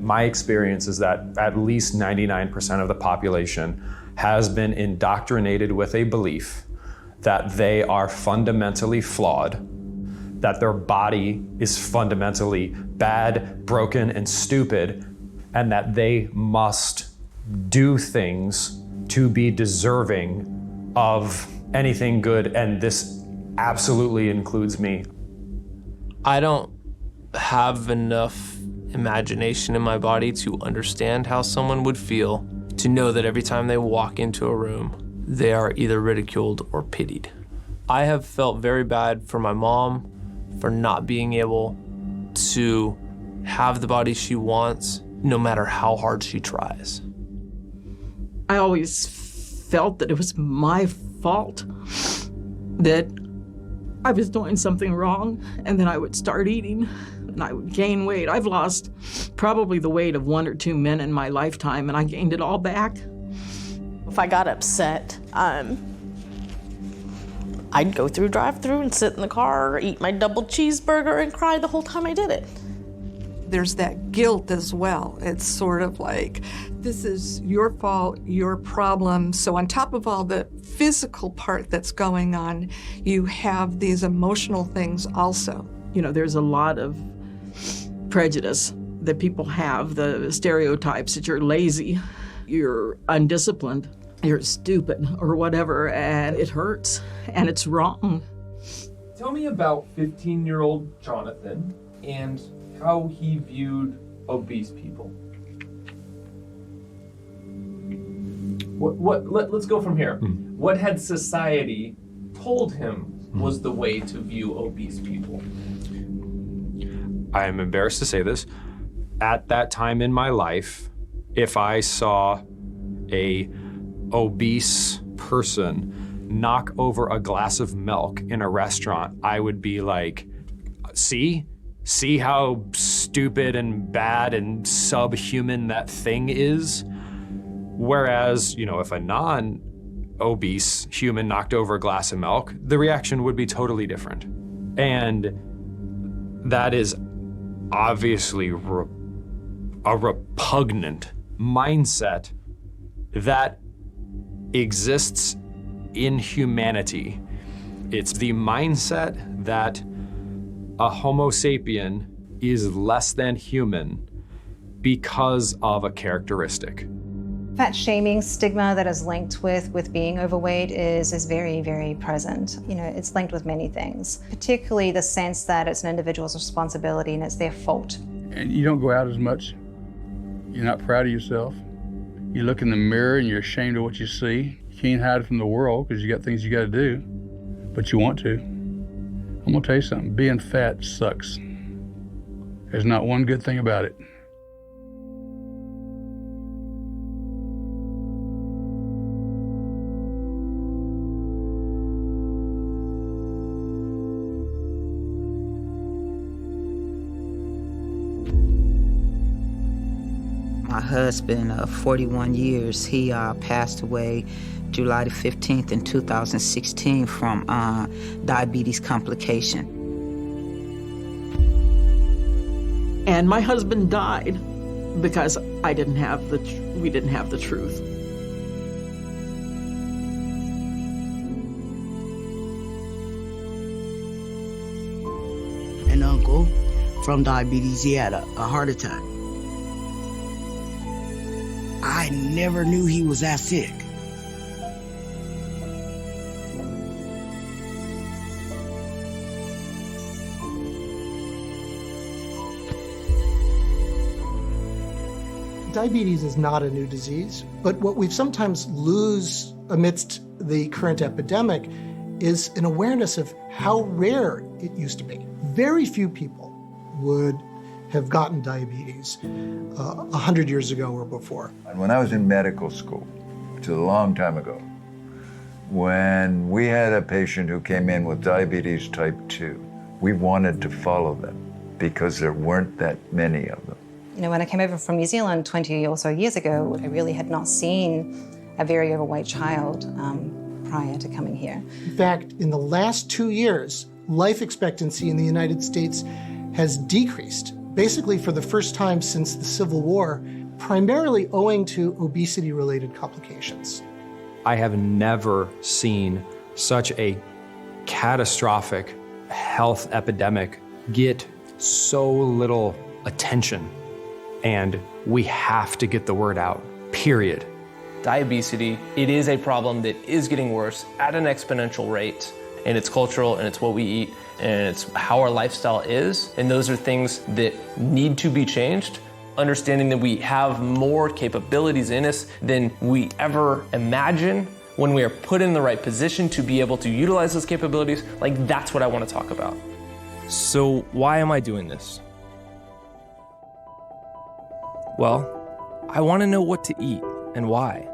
My experience is that at least 99% of the population has been indoctrinated with a belief that they are fundamentally flawed, that their body is fundamentally bad, broken, and stupid, and that they must do things to be deserving of anything good, and this absolutely includes me. I don't have enough imagination in my body to understand how someone would feel to know that every time they walk into a room, they are either ridiculed or pitied. I have felt very bad for my mom for not being able to have the body she wants, no matter how hard she tries. I always felt that it was my fault, that I was doing something wrong, and then I would start eating and I would gain weight. I've lost probably the weight of 1 or 2 men in my lifetime, and I gained it all back. If I got upset, I'd go through drive-thru and sit in the car, eat my double cheeseburger, and cry the whole time I did it. There's that guilt as well. It's sort of like, this is your fault, your problem. So on top of all the physical part that's going on, you have these emotional things also. You know, there's a lot of prejudice that people have, the stereotypes that you're lazy, you're undisciplined, you're stupid, or whatever, and it hurts, and it's wrong. Tell me about 15-year-old Jonathan and how he viewed obese people. Let's go from here. What had society told him was the way to view obese people? I am embarrassed to say this. At that time in my life, if I saw a obese person knock over a glass of milk in a restaurant, I would be like, see how stupid and bad and subhuman that thing is? Whereas, you know, if a non-obese human knocked over a glass of milk, the reaction would be totally different. And that is obviously a repugnant mindset that exists in humanity. It's the mindset that a Homo sapien is less than human because of a characteristic. Fat shaming stigma that is linked with being overweight is very, very present. You know, it's linked with many things, particularly the sense that it's an individual's responsibility and it's their fault. And you don't go out as much. You're not proud of yourself. You look in the mirror and you're ashamed of what you see. You can't hide from the world because you got things you got to do, but you want to. I'm gonna tell you something, being fat sucks. There's not one good thing about it. My husband of 41 years, he passed away July the 15th in 2016 from diabetes complication. And my husband died because we didn't have the truth. An uncle from diabetes, he had a heart attack. I never knew he was that sick. Diabetes is not a new disease, but what we sometimes lose amidst the current epidemic is an awareness of how rare it used to be. Very few people would have gotten diabetes 100 years ago or before. And when I was in medical school, which is a long time ago, when we had a patient who came in with diabetes type 2, we wanted to follow them because there weren't that many of them. You know, when I came over from New Zealand 20 or so years ago, I really had not seen a very overweight child prior to coming here. In fact, in the last 2 years, life expectancy in the United States has decreased basically for the first time since the Civil War, primarily owing to obesity-related complications. I have never seen such a catastrophic health epidemic get so little attention, and we have to get the word out, period. Diabesity, it is a problem that is getting worse at an exponential rate, and it's cultural, and it's what we eat, and it's how our lifestyle is, and those are things that need to be changed. Understanding that we have more capabilities in us than we ever imagine when we are put in the right position to be able to utilize those capabilities, like that's what I want to talk about. So why am I doing this? Well, I want to know what to eat and why.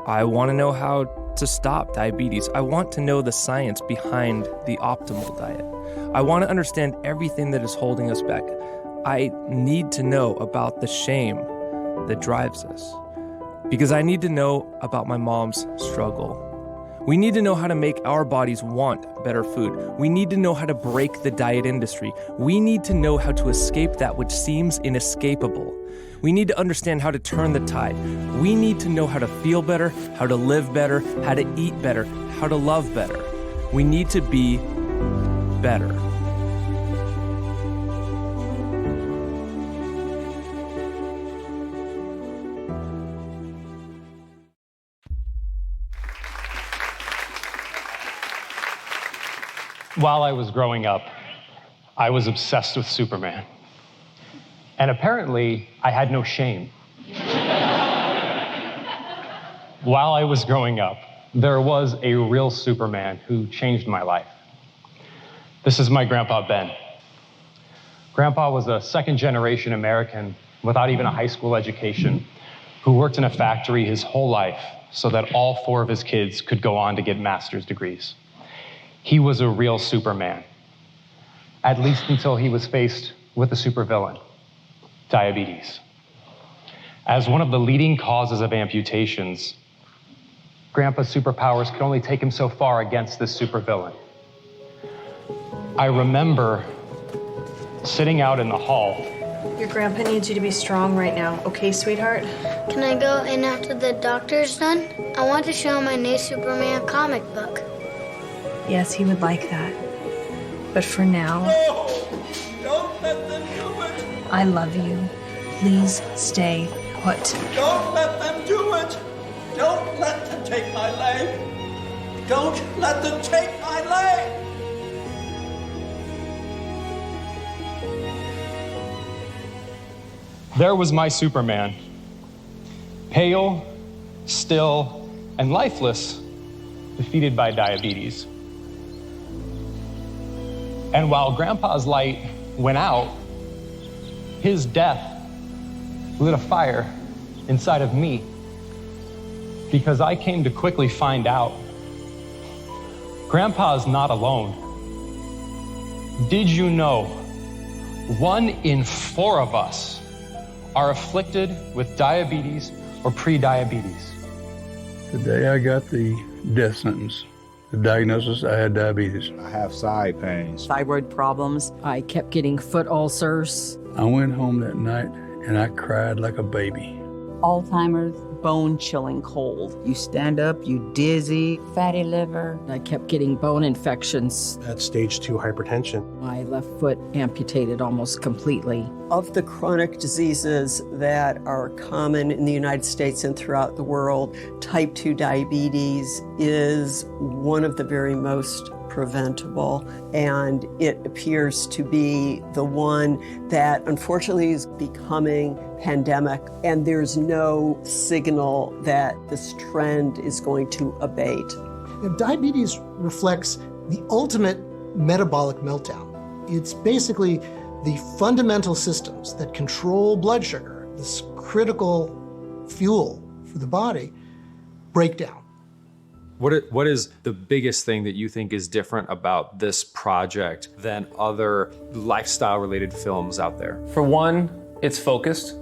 I want to know how to stop diabetes. I want to know the science behind the optimal diet. I want to understand everything that is holding us back. I need to know about the shame that drives us, because I need to know about my mom's struggle. We need to know how to make our bodies want better food. We need to know how to break the diet industry. We need to know how to escape that which seems inescapable. We need to understand how to turn the tide. We need to know how to feel better, how to live better, how to eat better, how to love better. We need to be better. While I was growing up, I was obsessed with Superman. And apparently, I had no shame. While I was growing up, there was a real Superman who changed my life. This is my grandpa, Ben. Grandpa was a second-generation American without even a high school education who worked in a factory his whole life so that all 4 of his kids could go on to get master's degrees. He was a real Superman, at least until he was faced with a supervillain, diabetes. As one of the leading causes of amputations, Grandpa's superpowers could only take him so far against this supervillain. I remember sitting out in the hall. Your grandpa needs you to be strong right now, okay, sweetheart? Can I go in after the doctor's done? I want to show him my new Superman comic book. Yes, he would like that. But for now, Don't let them do it! I love you. Please stay put. Don't let them do it! Don't let them take my leg! Don't let them take my leg! There was my Superman, pale, still, and lifeless, defeated by diabetes. And while Grandpa's light went out, his death lit a fire inside of me, because I came to quickly find out Grandpa's not alone. Did you know 1 in 4 of us are afflicted with diabetes or pre-diabetes? The day I got the death sentence, the diagnosis, I had diabetes. I have side pains. Thyroid problems. I kept getting foot ulcers. I went home that night and I cried like a baby. Alzheimer's, bone-chilling cold. You stand up, you dizzy. Fatty liver. I kept getting bone infections. At stage 2 hypertension. My left foot amputated almost completely. Of the chronic diseases that are common in the United States and throughout the world, type 2 diabetes is one of the very most preventable, and it appears to be the one that unfortunately is becoming pandemic, and there's no signal that this trend is going to abate. Diabetes reflects the ultimate metabolic meltdown. It's basically the fundamental systems that control blood sugar, this critical fuel for the body, break down. What is the biggest thing that you think is different about this project than other lifestyle-related films out there? For one, it's focused.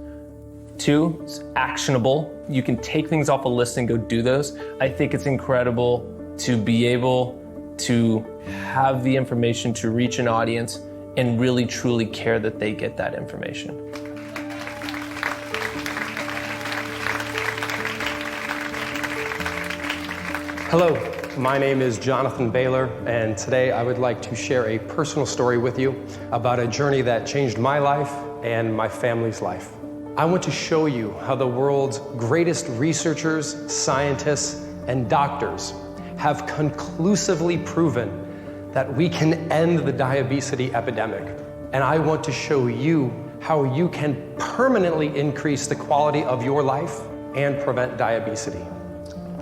2, it's actionable. You can take things off a list and go do those. I think it's incredible to be able to have the information to reach an audience and really truly care that they get that information. Hello, my name is Jonathan Baylor, and today I would like to share a personal story with you about a journey that changed my life and my family's life. I want to show you how the world's greatest researchers, scientists, and doctors have conclusively proven that we can end the diabetes epidemic. And I want to show you how you can permanently increase the quality of your life and prevent diabetes.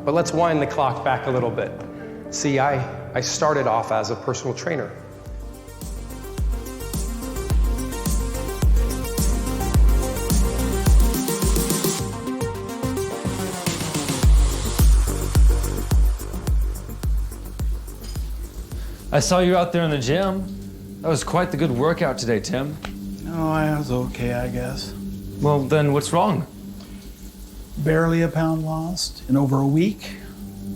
But let's wind the clock back a little bit. See, I started off as a personal trainer. I saw you out there in the gym. That was quite the good workout today, Tim. Oh, I was okay, I guess. Well, then what's wrong? Barely a pound lost in over a week.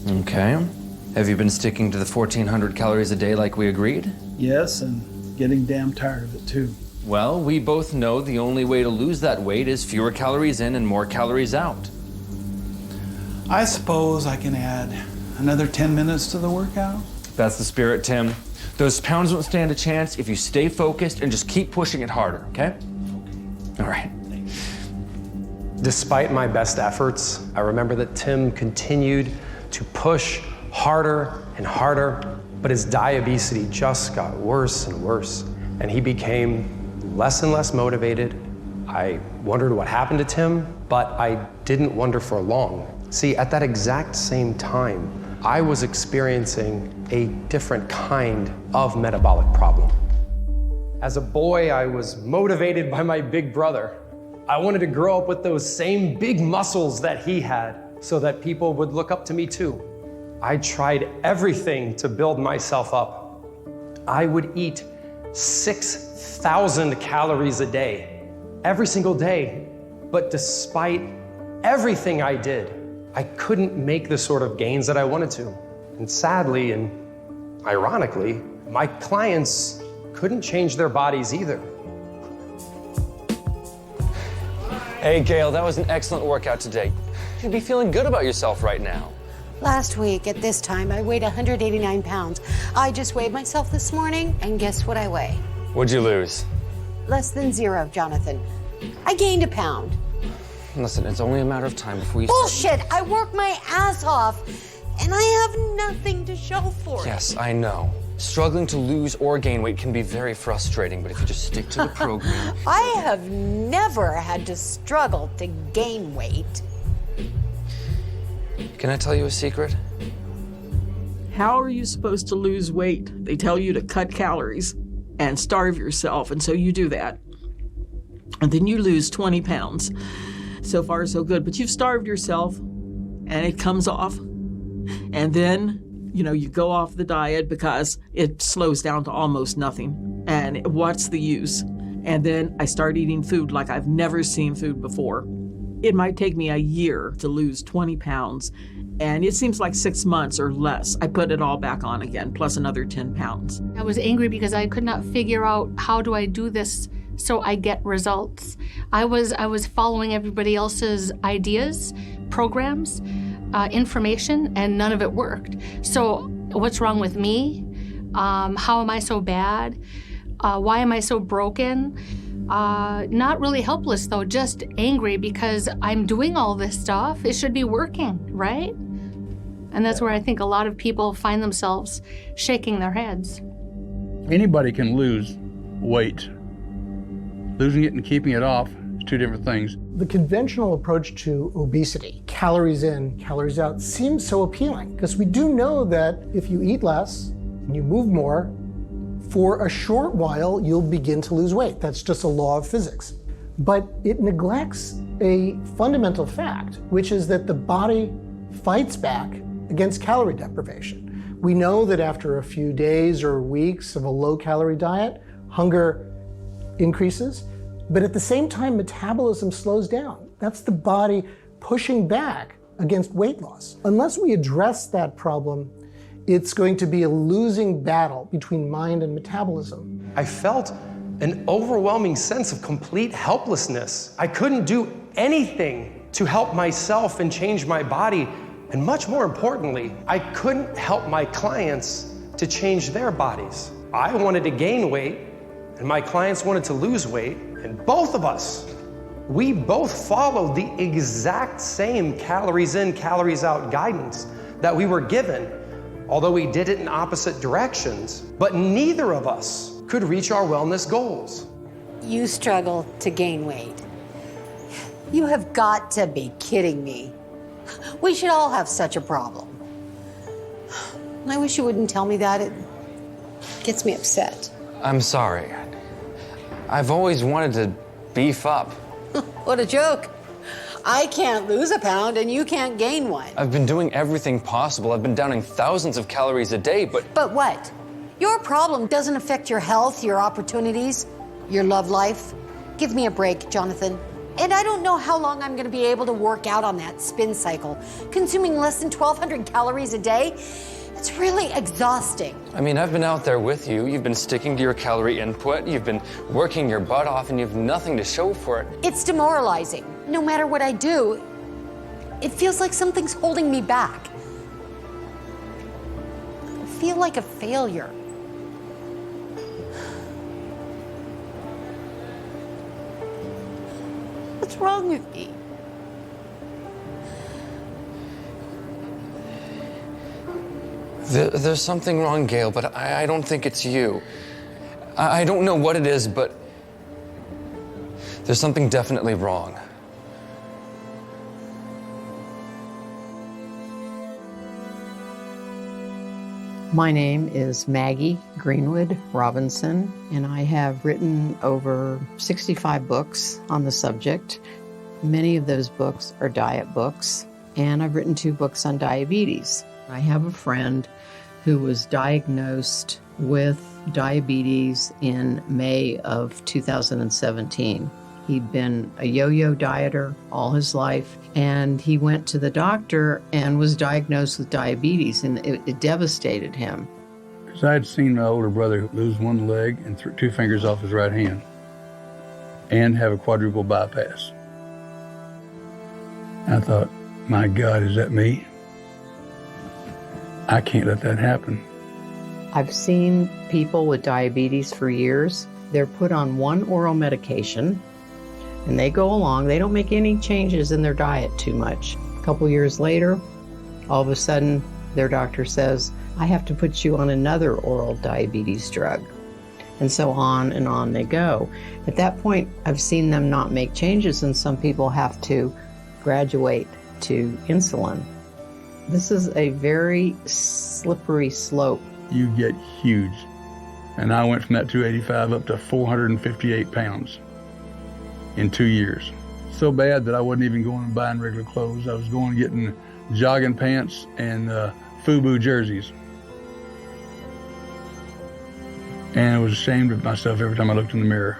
Okay. Have you been sticking to the 1,400 calories a day like we agreed? Yes, and getting damn tired of it too. Well, we both know the only way to lose that weight is fewer calories in and more calories out. I suppose I can add another 10 minutes to the workout. That's the spirit, Tim. Those pounds don't stand a chance if you stay focused and just keep pushing it harder, okay? All right. Despite my best efforts, I remember that Tim continued to push harder and harder, but his diabetes just got worse and worse, and he became less and less motivated. I wondered what happened to Tim, but I didn't wonder for long. See, at that exact same time, I was experiencing a different kind of metabolic problem. As a boy, I was motivated by my big brother. I wanted to grow up with those same big muscles that he had so that people would look up to me too. I tried everything to build myself up. I would eat 6,000 calories a day, every single day. But despite everything I did, I couldn't make the sort of gains that I wanted to. And sadly and ironically, my clients couldn't change their bodies either. Hey, Gail, that was an excellent workout today. You should be feeling good about yourself right now. Last week at this time, I weighed 189 pounds. I just weighed myself this morning, and guess what I weigh? What'd you lose? Less than 0, Jonathan. I gained a pound. Listen, it's only a matter of time before you Bullshit! I work my ass off, and I have nothing to show for it. Yes, I know. Struggling to lose or gain weight can be very frustrating, but if you just stick to the program... I have never had to struggle to gain weight. Can I tell you a secret? How are you supposed to lose weight? They tell you to cut calories and starve yourself, and so you do that. And then you lose 20 pounds. So far, so good. But you've starved yourself, and it comes off. And then, you go off the diet because it slows down to almost nothing. And what's the use? And then I start eating food like I've never seen food before. It might take me a year to lose 20 pounds, and it seems like 6 months or less. I put it all back on again, plus another 10 pounds. I was angry because I could not figure out how do I do this so I get results. I was following everybody else's ideas, programs, information, and none of it worked. So what's wrong with me? How am I so bad? Why am I so broken? Not really helpless though, just angry because I'm doing all this stuff. It should be working, right? And that's where I think a lot of people find themselves shaking their heads. Anybody can lose weight. Losing it and keeping it off is two different things. The conventional approach to obesity, calories in, calories out, seems so appealing because we do know that if you eat less and you move more, for a short while, you'll begin to lose weight. That's just a law of physics. But it neglects a fundamental fact, which is that the body fights back against calorie deprivation. We know that after a few days or weeks of a low-calorie diet, hunger increases, but at the same time, metabolism slows down. That's the body pushing back against weight loss. Unless we address that problem, It's going to be a losing battle between mind and metabolism. I felt an overwhelming sense of complete helplessness. I couldn't do anything to help myself and change my body. And much more importantly, I couldn't help my clients to change their bodies. I wanted to gain weight, and my clients wanted to lose weight, and both of us, we both followed the exact same calories in, calories out guidance that we were given, although we did it in opposite directions, but neither of us could reach our wellness goals. You struggle to gain weight. You have got to be kidding me. We should all have such a problem. I wish you wouldn't tell me that. It gets me upset. I'm sorry. I've always wanted to beef up. What a joke. I can't lose a pound and you can't gain one. I've been doing everything possible. I've been downing thousands of calories a day, but... But what? Your problem doesn't affect your health, your opportunities, your love life. Give me a break, Jonathan. And I don't know how long I'm going to be able to work out on that spin cycle. Consuming less than 1,200 calories a day, it's really exhausting. I mean, I've been out there with you. You've been sticking to your calorie input. You've been working your butt off, and you have nothing to show for it. It's demoralizing. No matter what I do, it feels like something's holding me back. I feel like a failure. What's wrong with me? There's something wrong, Gail, but I don't think it's you. I don't know what it is, but there's something definitely wrong. My name is Maggie Greenwood Robinson, and I have written over 65 books on the subject. Many of those books are diet books, and I've written 2 books on diabetes. I have a friend who was diagnosed with diabetes in May of 2017. He'd been a yo-yo dieter all his life, and he went to the doctor and was diagnosed with diabetes, and it devastated him. Because I had seen my older brother lose one leg and 2 fingers off his right hand and have a quadruple bypass. I thought, my God, is that me? I can't let that happen. I've seen people with diabetes for years. They're put on one oral medication, and they go along. They don't make any changes in their diet too much. A couple years later, all of a sudden, their doctor says, I have to put you on another oral diabetes drug. And so on they go. At that point, I've seen them not make changes, and some people have to graduate to insulin. This is a very slippery slope. You get huge. And I went from that 285 up to 458 pounds in 2 years. So bad that I wasn't even going and buying regular clothes. I was going and getting jogging pants and FUBU jerseys. And I was ashamed of myself every time I looked in the mirror.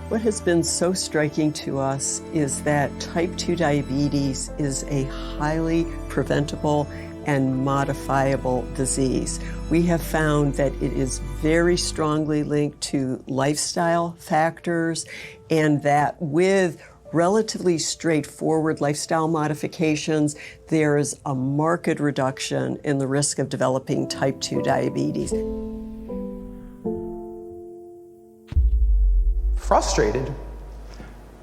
What has been so striking to us is that type 2 diabetes is a highly preventable and modifiable disease. We have found that it is very strongly linked to lifestyle factors, and that with relatively straightforward lifestyle modifications, there is a marked reduction in the risk of developing type 2 diabetes. Frustrated,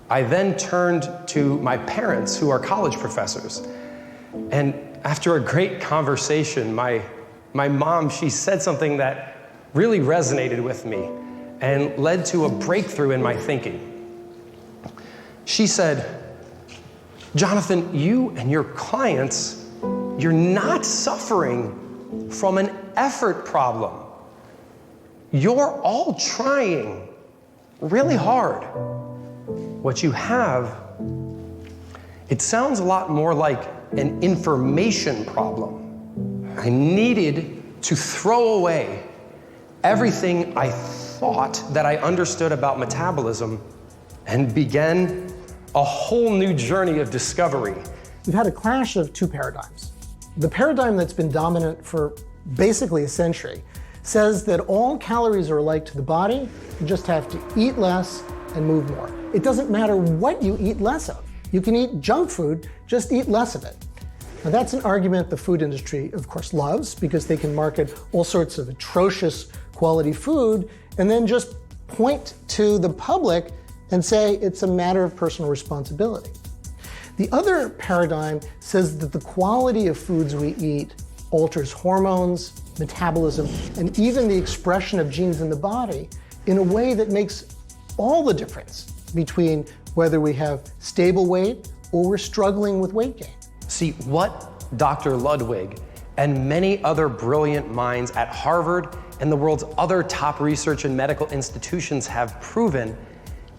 I then turned to my parents, who are college professors. And after a great conversation, my mom, she said something that really resonated with me and led to a breakthrough in my thinking. She said, Jonathan, you and your clients, you're not suffering from an effort problem. You're all trying really hard. What you have, it sounds a lot more like an information problem. I needed to throw away everything I thought that I understood about metabolism and begin a whole new journey of discovery. We've had a clash of 2 paradigms. The paradigm that's been dominant for basically a century, says that all calories are alike to the body. You just have to eat less and move more. It doesn't matter what you eat less of. You can eat junk food, just eat less of it. Now that's an argument the food industry, of course, loves because they can market all sorts of atrocious quality food and then just point to the public and say it's a matter of personal responsibility. The other paradigm says that the quality of foods we eat alters hormones, metabolism, and even the expression of genes in the body in a way that makes all the difference between whether we have stable weight or we're struggling with weight gain. See, what Dr. Ludwig and many other brilliant minds at Harvard and the world's other top research and medical institutions have proven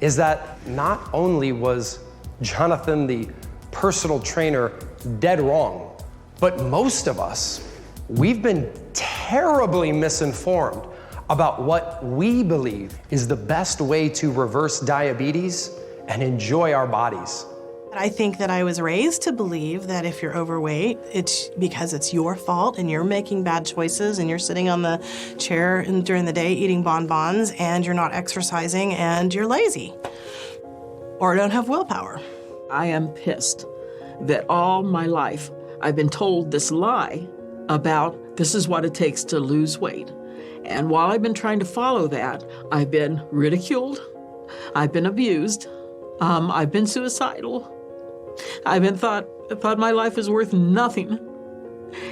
is that not only was Jonathan, the personal trainer, dead wrong, but most of us, we've been terribly misinformed about what we believe is the best way to reverse diabetes and enjoy our bodies. I think that I was raised to believe that if you're overweight, it's because it's your fault and you're making bad choices and you're sitting on the chair during the day eating bonbons and you're not exercising and you're lazy or don't have willpower. I am pissed that all my life I've been told this lie about this is what it takes to lose weight. And while I've been trying to follow that, I've been ridiculed, I've been abused, I've been suicidal, I've been thought my life is worth nothing.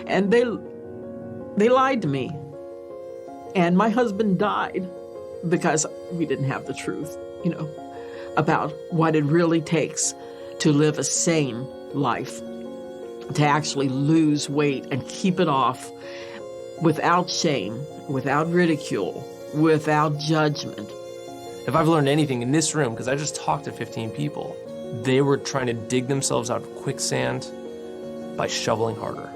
And they lied to me. And my husband died because we didn't have the truth, about what it really takes to live a sane life, to actually lose weight and keep it off without shame, without ridicule, without judgment. If I've learned anything in this room, because I just talked to 15 people, they were trying to dig themselves out of quicksand by shoveling harder.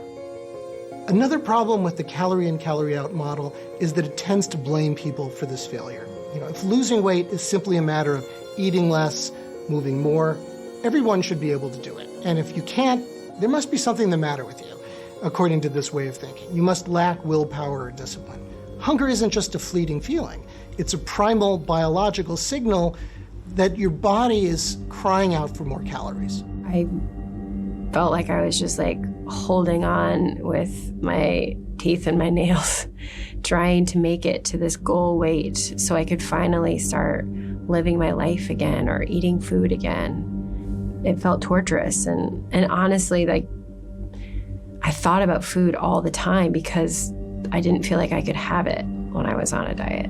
Another problem with the calorie in, calorie out model is that it tends to blame people for this failure. If losing weight is simply a matter of eating less, moving more, everyone should be able to do it. And if you can't, there must be something the matter with you, according to this way of thinking. You must lack willpower or discipline. Hunger isn't just a fleeting feeling. It's a primal biological signal that your body is crying out for more calories. I felt like I was just holding on with my teeth and my nails, trying to make it to this goal weight so I could finally start living my life again or eating food again. It felt torturous and honestly, I thought about food all the time because I didn't feel like I could have it when I was on a diet.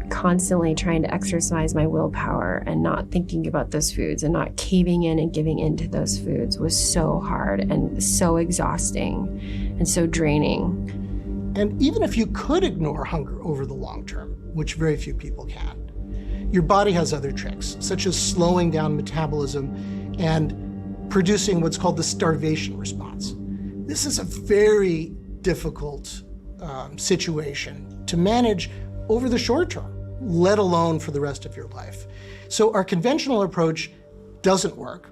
Constantly trying to exercise my willpower and not thinking about those foods and not caving in and giving in to those foods was so hard and so exhausting and so draining. And even if you could ignore hunger over the long term, which very few people can, your body has other tricks, such as slowing down metabolism and producing what's called the starvation response. This is a very difficult situation to manage over the short term, let alone for the rest of your life. So our conventional approach doesn't work.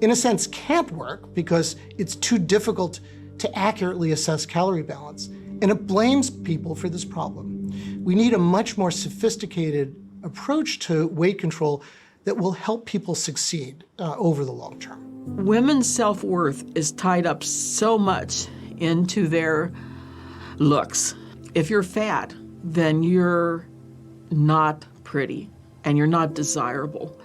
In a sense, can't work because it's too difficult to accurately assess calorie balance, and it blames people for this problem. We need a much more sophisticated approach to weight control that will help people succeed over the long term. Women's self-worth is tied up so much into their looks. If you're fat, then you're not pretty and you're not desirable.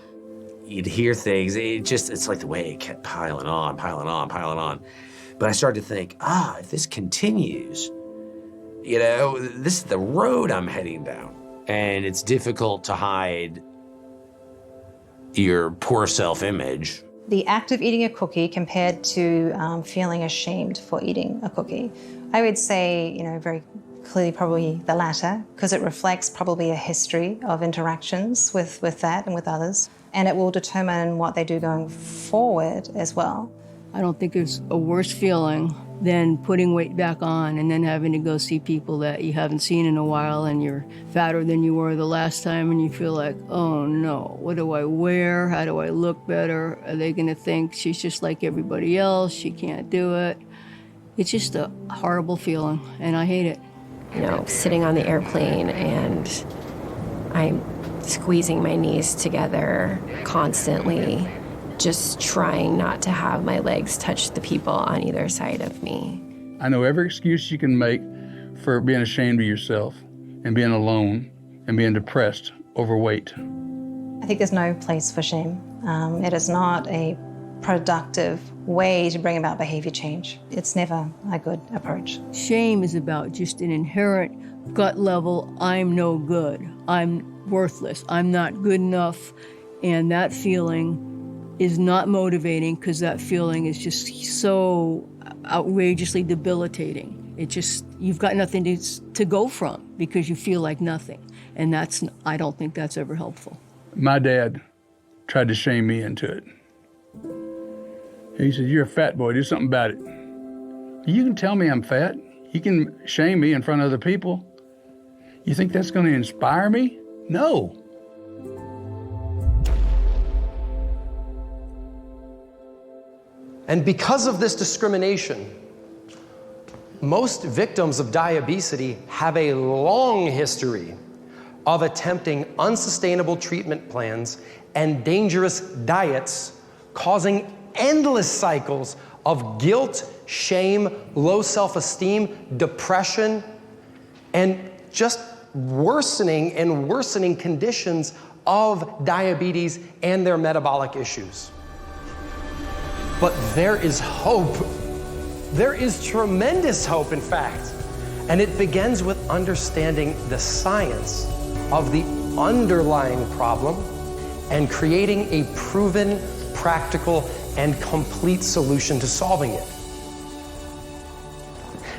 You'd hear things, it's like the way it kept piling on. But I started to think, if this continues, this is the road I'm heading down. And it's difficult to hide your poor self-image. The act of eating a cookie compared to feeling ashamed for eating a cookie. I would say, very clearly probably the latter, because it reflects probably a history of interactions with that and with others. And it will determine what they do going forward as well. I don't think there's a worse feeling than putting weight back on and then having to go see people that you haven't seen in a while and you're fatter than you were the last time and you feel like, oh no, what do I wear? How do I look better? Are they gonna think she's just like everybody else? She can't do it. It's just a horrible feeling, and I hate it. You know, sitting on the airplane and I'm squeezing my knees together constantly, just trying not to have my legs touch the people on either side of me. I know every excuse you can make for being ashamed of yourself and being alone and being depressed, overweight. I think there's no place for shame. It is not a productive way to bring about behavior change. It's never a good approach. Shame is about just an inherent gut level, I'm no good, I'm worthless, I'm not good enough, and that feeling is not motivating because that feeling is just so outrageously debilitating. It just, you've got nothing to go from because you feel like nothing, and I don't think that's ever helpful. My dad tried to shame me into it. He said, you're a fat boy, do something about it. You can tell me I'm fat. You can shame me in front of other people. You think that's going to inspire me? No. And because of this discrimination, most victims of diabetes have a long history of attempting unsustainable treatment plans and dangerous diets, causing endless cycles of guilt, shame, low self-esteem, depression, and just worsening and worsening conditions of diabetes and their metabolic issues. But there is hope. There is tremendous hope, in fact. And it begins with understanding the science of the underlying problem and creating a proven, practical, and complete solution to solving it.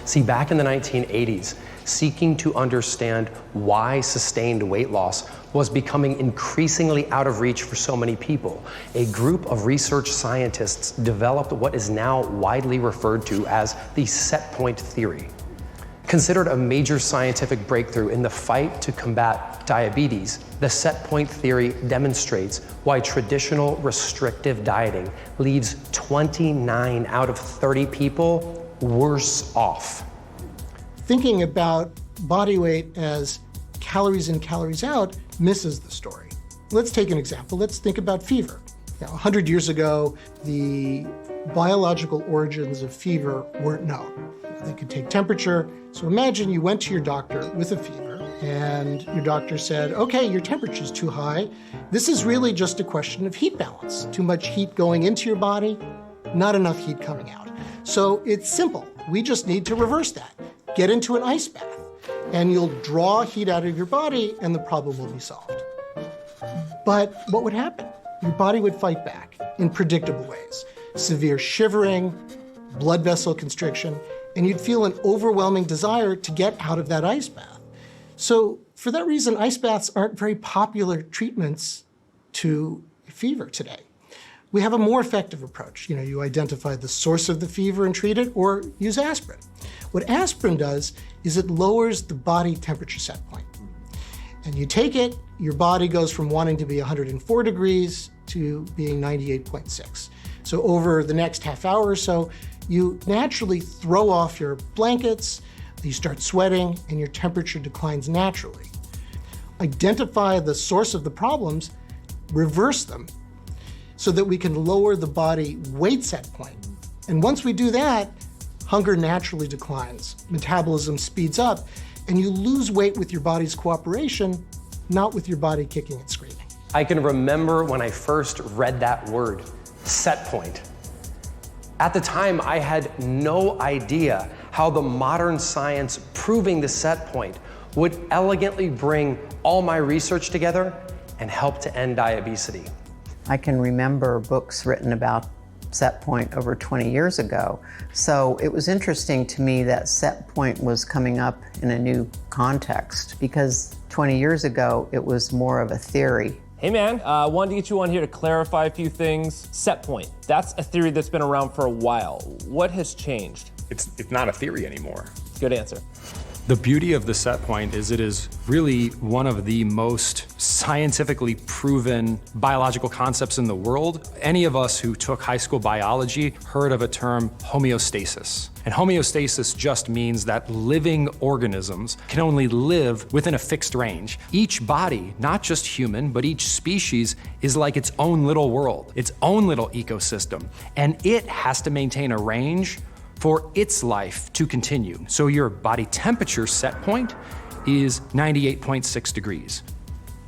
See, back in the 1980s, seeking to understand why sustained weight loss was becoming increasingly out of reach for so many people, a group of research scientists developed what is now widely referred to as the set point theory. Considered a major scientific breakthrough in the fight to combat diabetes, the set point theory demonstrates why traditional restrictive dieting leaves 29 out of 30 people worse off. Thinking about body weight as calories in, calories out misses the story. Let's take an example. Let's think about fever. Now, 100 years ago, the biological origins of fever weren't known. They could take temperature. So imagine you went to your doctor with a fever and your doctor said, okay, your temperature's too high. This is really just a question of heat balance. Too much heat going into your body, not enough heat coming out. So it's simple. We just need to reverse that. Get into an ice bath and you'll draw heat out of your body and the problem will be solved. But what would happen? Your body would fight back in predictable ways. Severe shivering, blood vessel constriction, and you'd feel an overwhelming desire to get out of that ice bath. So for that reason, ice baths aren't very popular treatments to fever today. We have a more effective approach. You identify the source of the fever and treat it, or use aspirin. What aspirin does is it lowers the body temperature set point. And you take it, your body goes from wanting to be 104 degrees to being 98.6. So over the next half hour or so, you naturally throw off your blankets, you start sweating, and your temperature declines naturally. Identify the source of the problems, reverse them, so that we can lower the body weight set point. And once we do that, hunger naturally declines, metabolism speeds up, and you lose weight with your body's cooperation, not with your body kicking and screaming. I can remember when I first read that word, set point. At the time, I had no idea how the modern science proving the set point would elegantly bring all my research together and help to end diabetes. I can remember books written about set point over 20 years ago. So it was interesting to me that set point was coming up in a new context, because 20 years ago, it was more of a theory. Hey man, wanted to get you on here to clarify a few things. Set point, that's a theory that's been around for a while. What has changed? It's not a theory anymore. Good answer. The beauty of the set point is it is really one of the most scientifically proven biological concepts in the world. Any of us who took high school biology heard of a term homeostasis. And homeostasis just means that living organisms can only live within a fixed range. Each body, not just human, but each species is like its own little world, its own little ecosystem. And it has to maintain a range for its life to continue. So your body temperature set point is 98.6 degrees.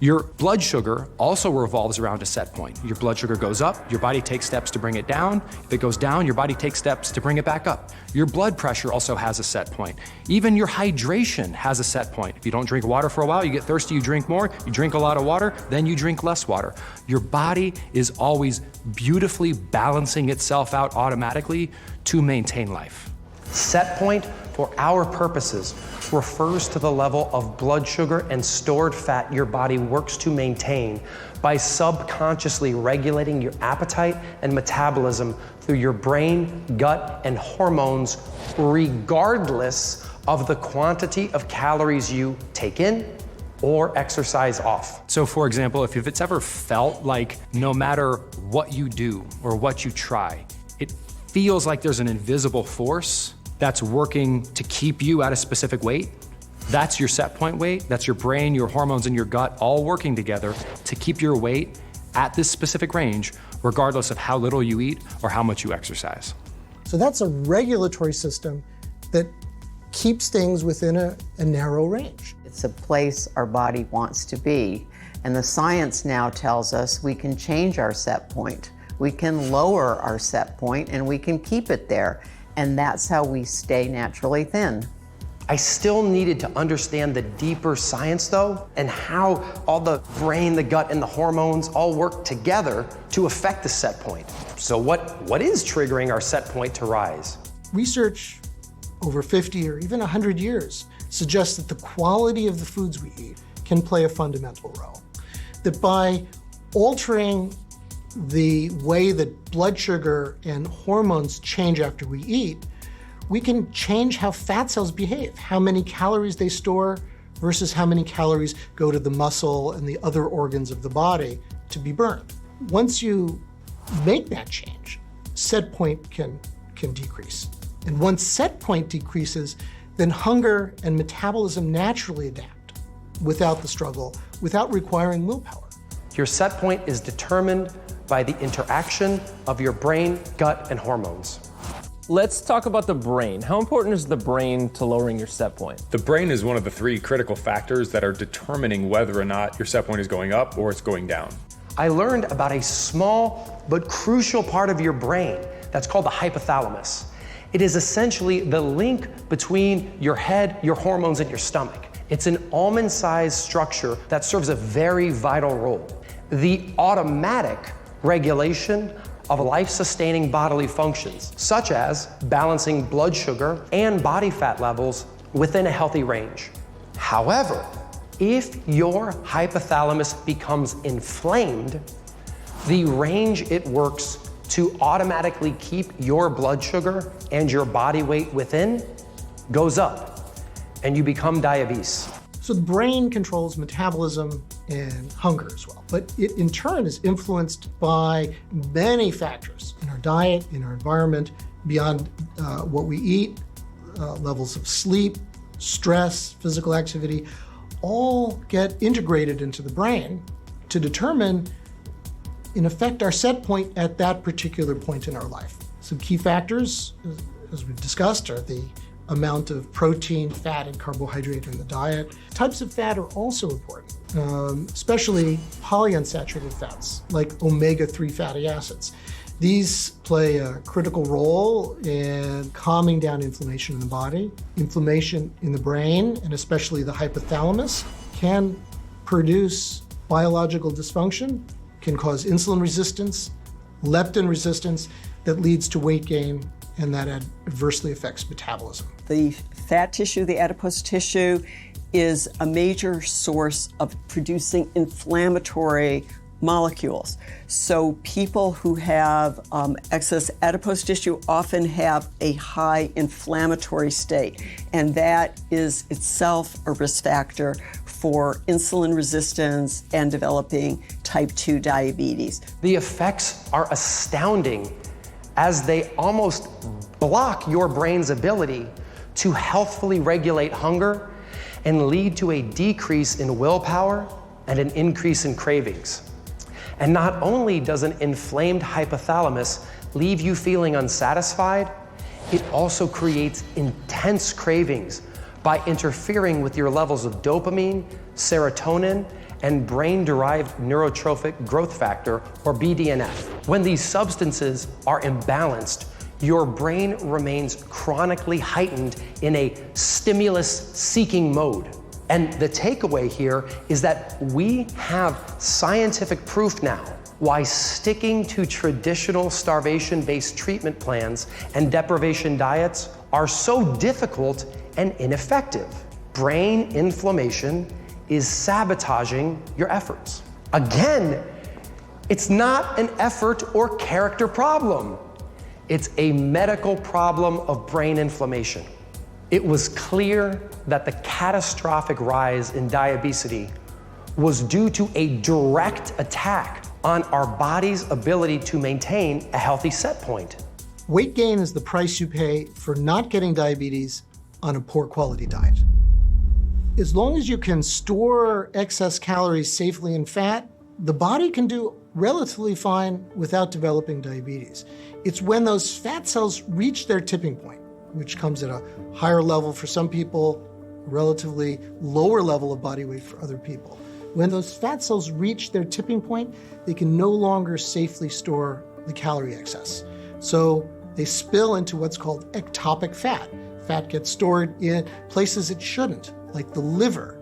Your blood sugar also revolves around a set point. Your blood sugar goes up, your body takes steps to bring it down. If it goes down, your body takes steps to bring it back up. Your blood pressure also has a set point. Even your hydration has a set point. If you don't drink water for a while, you get thirsty, you drink more. You drink a lot of water, then you drink less water. Your body is always beautifully balancing itself out automatically to maintain life. Set point, for our purposes, refers to the level of blood sugar and stored fat your body works to maintain by subconsciously regulating your appetite and metabolism through your brain, gut, and hormones, regardless of the quantity of calories you take in or exercise off. So for example, if it's ever felt like no matter what you do or what you try, it feels like there's an invisible force that's working to keep you at a specific weight, that's your set point weight. That's your brain, your hormones, and your gut all working together to keep your weight at this specific range, regardless of how little you eat or how much you exercise. So that's a regulatory system that keeps things within a narrow range. It's a place our body wants to be. And the science now tells us we can change our set point. We can lower our set point and we can keep it there. And that's how we stay naturally thin. I still needed to understand the deeper science though, and how all the brain, the gut, and the hormones all work together to affect the set point. So what is triggering our set point to rise? Research over 50 or even 100 years suggests that the quality of the foods we eat can play a fundamental role. That by altering the way that blood sugar and hormones change after we eat, we can change how fat cells behave, how many calories they store versus how many calories go to the muscle and the other organs of the body to be burned. Once you make that change, set point can decrease. And once set point decreases, then hunger and metabolism naturally adapt without the struggle, without requiring willpower. Your set point is determined by the interaction of your brain, gut, and hormones. Let's talk about the brain. How important is the brain to lowering your set point? The brain is one of the 3 critical factors that are determining whether or not your set point is going up or it's going down. I learned about a small but crucial part of your brain that's called the hypothalamus. It is essentially the link between your head, your hormones, and your stomach. It's an almond-sized structure that serves a very vital role. The automatic regulation of life-sustaining bodily functions, such as balancing blood sugar and body fat levels within a healthy range. However, if your hypothalamus becomes inflamed, the range it works to automatically keep your blood sugar and your body weight within goes up, and you become diabetes. So the brain controls metabolism and hunger as well, but it in turn is influenced by many factors in our diet, in our environment, beyond what we eat, levels of sleep, stress, physical activity, all get integrated into the brain to determine, in effect, our set point at that particular point in our life. Some key factors, as we've discussed, are the amount of protein, fat, and carbohydrate in the diet. Types of fat are also important, especially polyunsaturated fats, like omega-3 fatty acids. These play a critical role in calming down inflammation in the body. Inflammation in the brain, and especially the hypothalamus, can produce biological dysfunction, can cause insulin resistance, leptin resistance that leads to weight gain, and that adversely affects metabolism. The fat tissue, the adipose tissue, is a major source of producing inflammatory molecules. So people who have excess adipose tissue often have a high inflammatory state, and that is itself a risk factor for insulin resistance and developing type 2 diabetes. The effects are astounding as they almost block your brain's ability to healthfully regulate hunger and lead to a decrease in willpower and an increase in cravings. And not only does an inflamed hypothalamus leave you feeling unsatisfied, it also creates intense cravings by interfering with your levels of dopamine, serotonin, and brain-derived neurotrophic growth factor, or BDNF. When these substances are imbalanced, your brain remains chronically heightened in a stimulus-seeking mode. And the takeaway here is that we have scientific proof now why sticking to traditional starvation-based treatment plans and deprivation diets are so difficult and ineffective. Brain inflammation is sabotaging your efforts. Again, it's not an effort or character problem. It's a medical problem of brain inflammation. It was clear that the catastrophic rise in diabetes was due to a direct attack on our body's ability to maintain a healthy set point. Weight gain is the price you pay for not getting diabetes on a poor quality diet. As long as you can store excess calories safely in fat, the body can do relatively fine without developing diabetes. It's when those fat cells reach their tipping point, which comes at a higher level for some people, relatively lower level of body weight for other people. When those fat cells reach their tipping point, they can no longer safely store the calorie excess. So they spill into what's called ectopic fat. Fat gets stored in places it shouldn't, like the liver,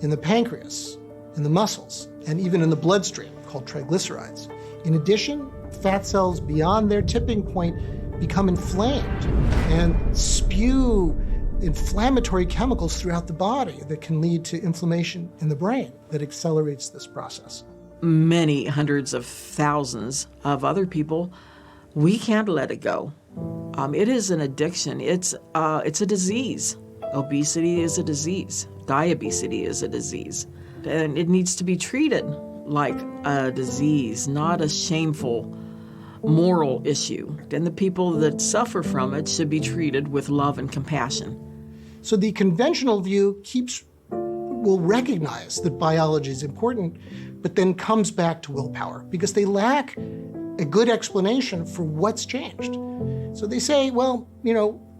in the pancreas, in the muscles, and even in the bloodstream, called triglycerides. In addition, fat cells beyond their tipping point become inflamed and spew inflammatory chemicals throughout the body that can lead to inflammation in the brain that accelerates this process. Many hundreds of thousands of other people, we can't let it go. It is an addiction. It's a disease. Obesity is a disease. Diabetes is a disease. And it needs to be treated like a disease, not a shameful moral issue. And the people that suffer from it should be treated with love and compassion. So the conventional view will recognize that biology is important, but then comes back to willpower because they lack a good explanation for what's changed. So they say, well,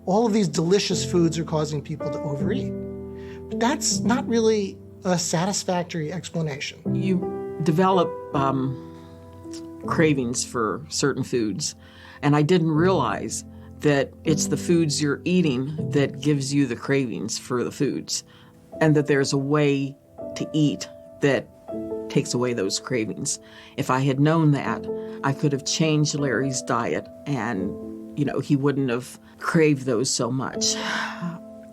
all of these delicious foods are causing people to overeat. But that's not really a satisfactory explanation. You develop cravings for certain foods, and I didn't realize that it's the foods you're eating that gives you the cravings for the foods, and that there's a way to eat that takes away those cravings. If I had known that, I could have changed Larry's diet and, he wouldn't have craved those so much.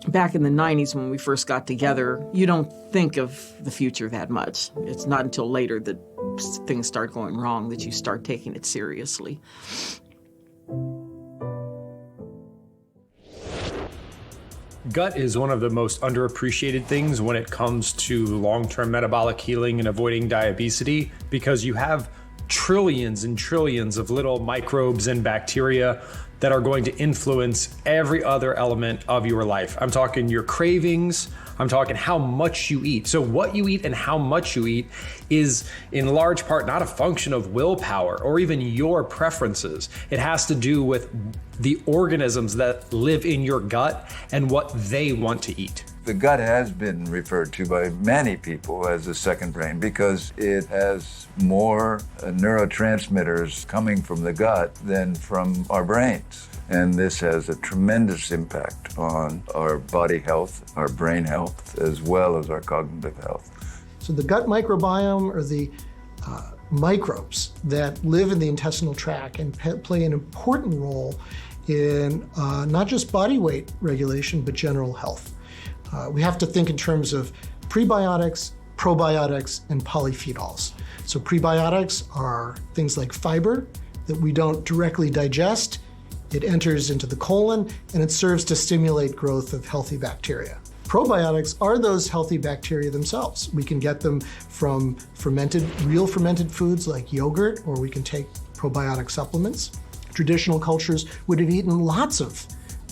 Back in the 90s when we first got together, you don't think of the future that much. It's not until later that things start going wrong that you start taking it seriously. Gut is one of the most underappreciated things when it comes to long-term metabolic healing and avoiding diabetes, because you have trillions and trillions of little microbes and bacteria that are going to influence every other element of your life. I'm talking your cravings, I'm talking how much you eat. So what you eat and how much you eat is in large part not a function of willpower or even your preferences. It has to do with the organisms that live in your gut and what they want to eat. The gut has been referred to by many people as a second brain because it has more neurotransmitters coming from the gut than from our brains. And this has a tremendous impact on our body health, our brain health, as well as our cognitive health. So the gut microbiome are the microbes that live in the intestinal tract and play an important role in not just body weight regulation, but general health. We have to think in terms of prebiotics, probiotics, and polyphenols. So prebiotics are things like fiber that we don't directly digest. It enters into the colon and it serves to stimulate growth of healthy bacteria. Probiotics are those healthy bacteria themselves. We can get them from real fermented foods like yogurt, or we can take probiotic supplements. Traditional cultures would have eaten lots of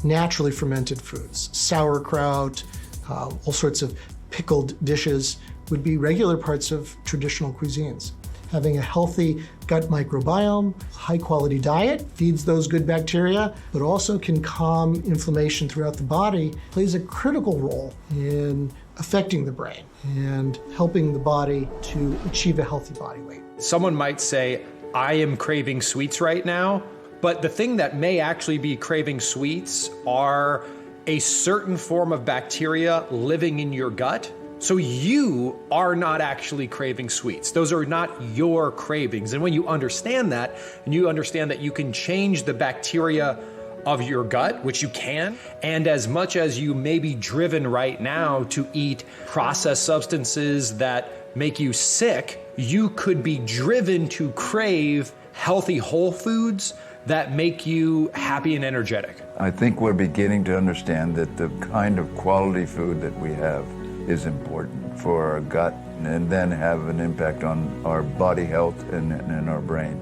naturally fermented foods. Sauerkraut, all sorts of pickled dishes would be regular parts of traditional cuisines. Having a healthy gut microbiome, high quality diet feeds those good bacteria, but also can calm inflammation throughout the body, plays a critical role in affecting the brain and helping the body to achieve a healthy body weight. Someone might say, I am craving sweets right now, but the thing that may actually be craving sweets are a certain form of bacteria living in your gut. So you are not actually craving sweets. Those are not your cravings. And when you understand that, and you understand that you can change the bacteria of your gut, which you can, and as much as you may be driven right now to eat processed substances that make you sick, you could be driven to crave healthy whole foods that make you happy and energetic. I think we're beginning to understand that the kind of quality food that we have is important for our gut and then have an impact on our body health and our brain.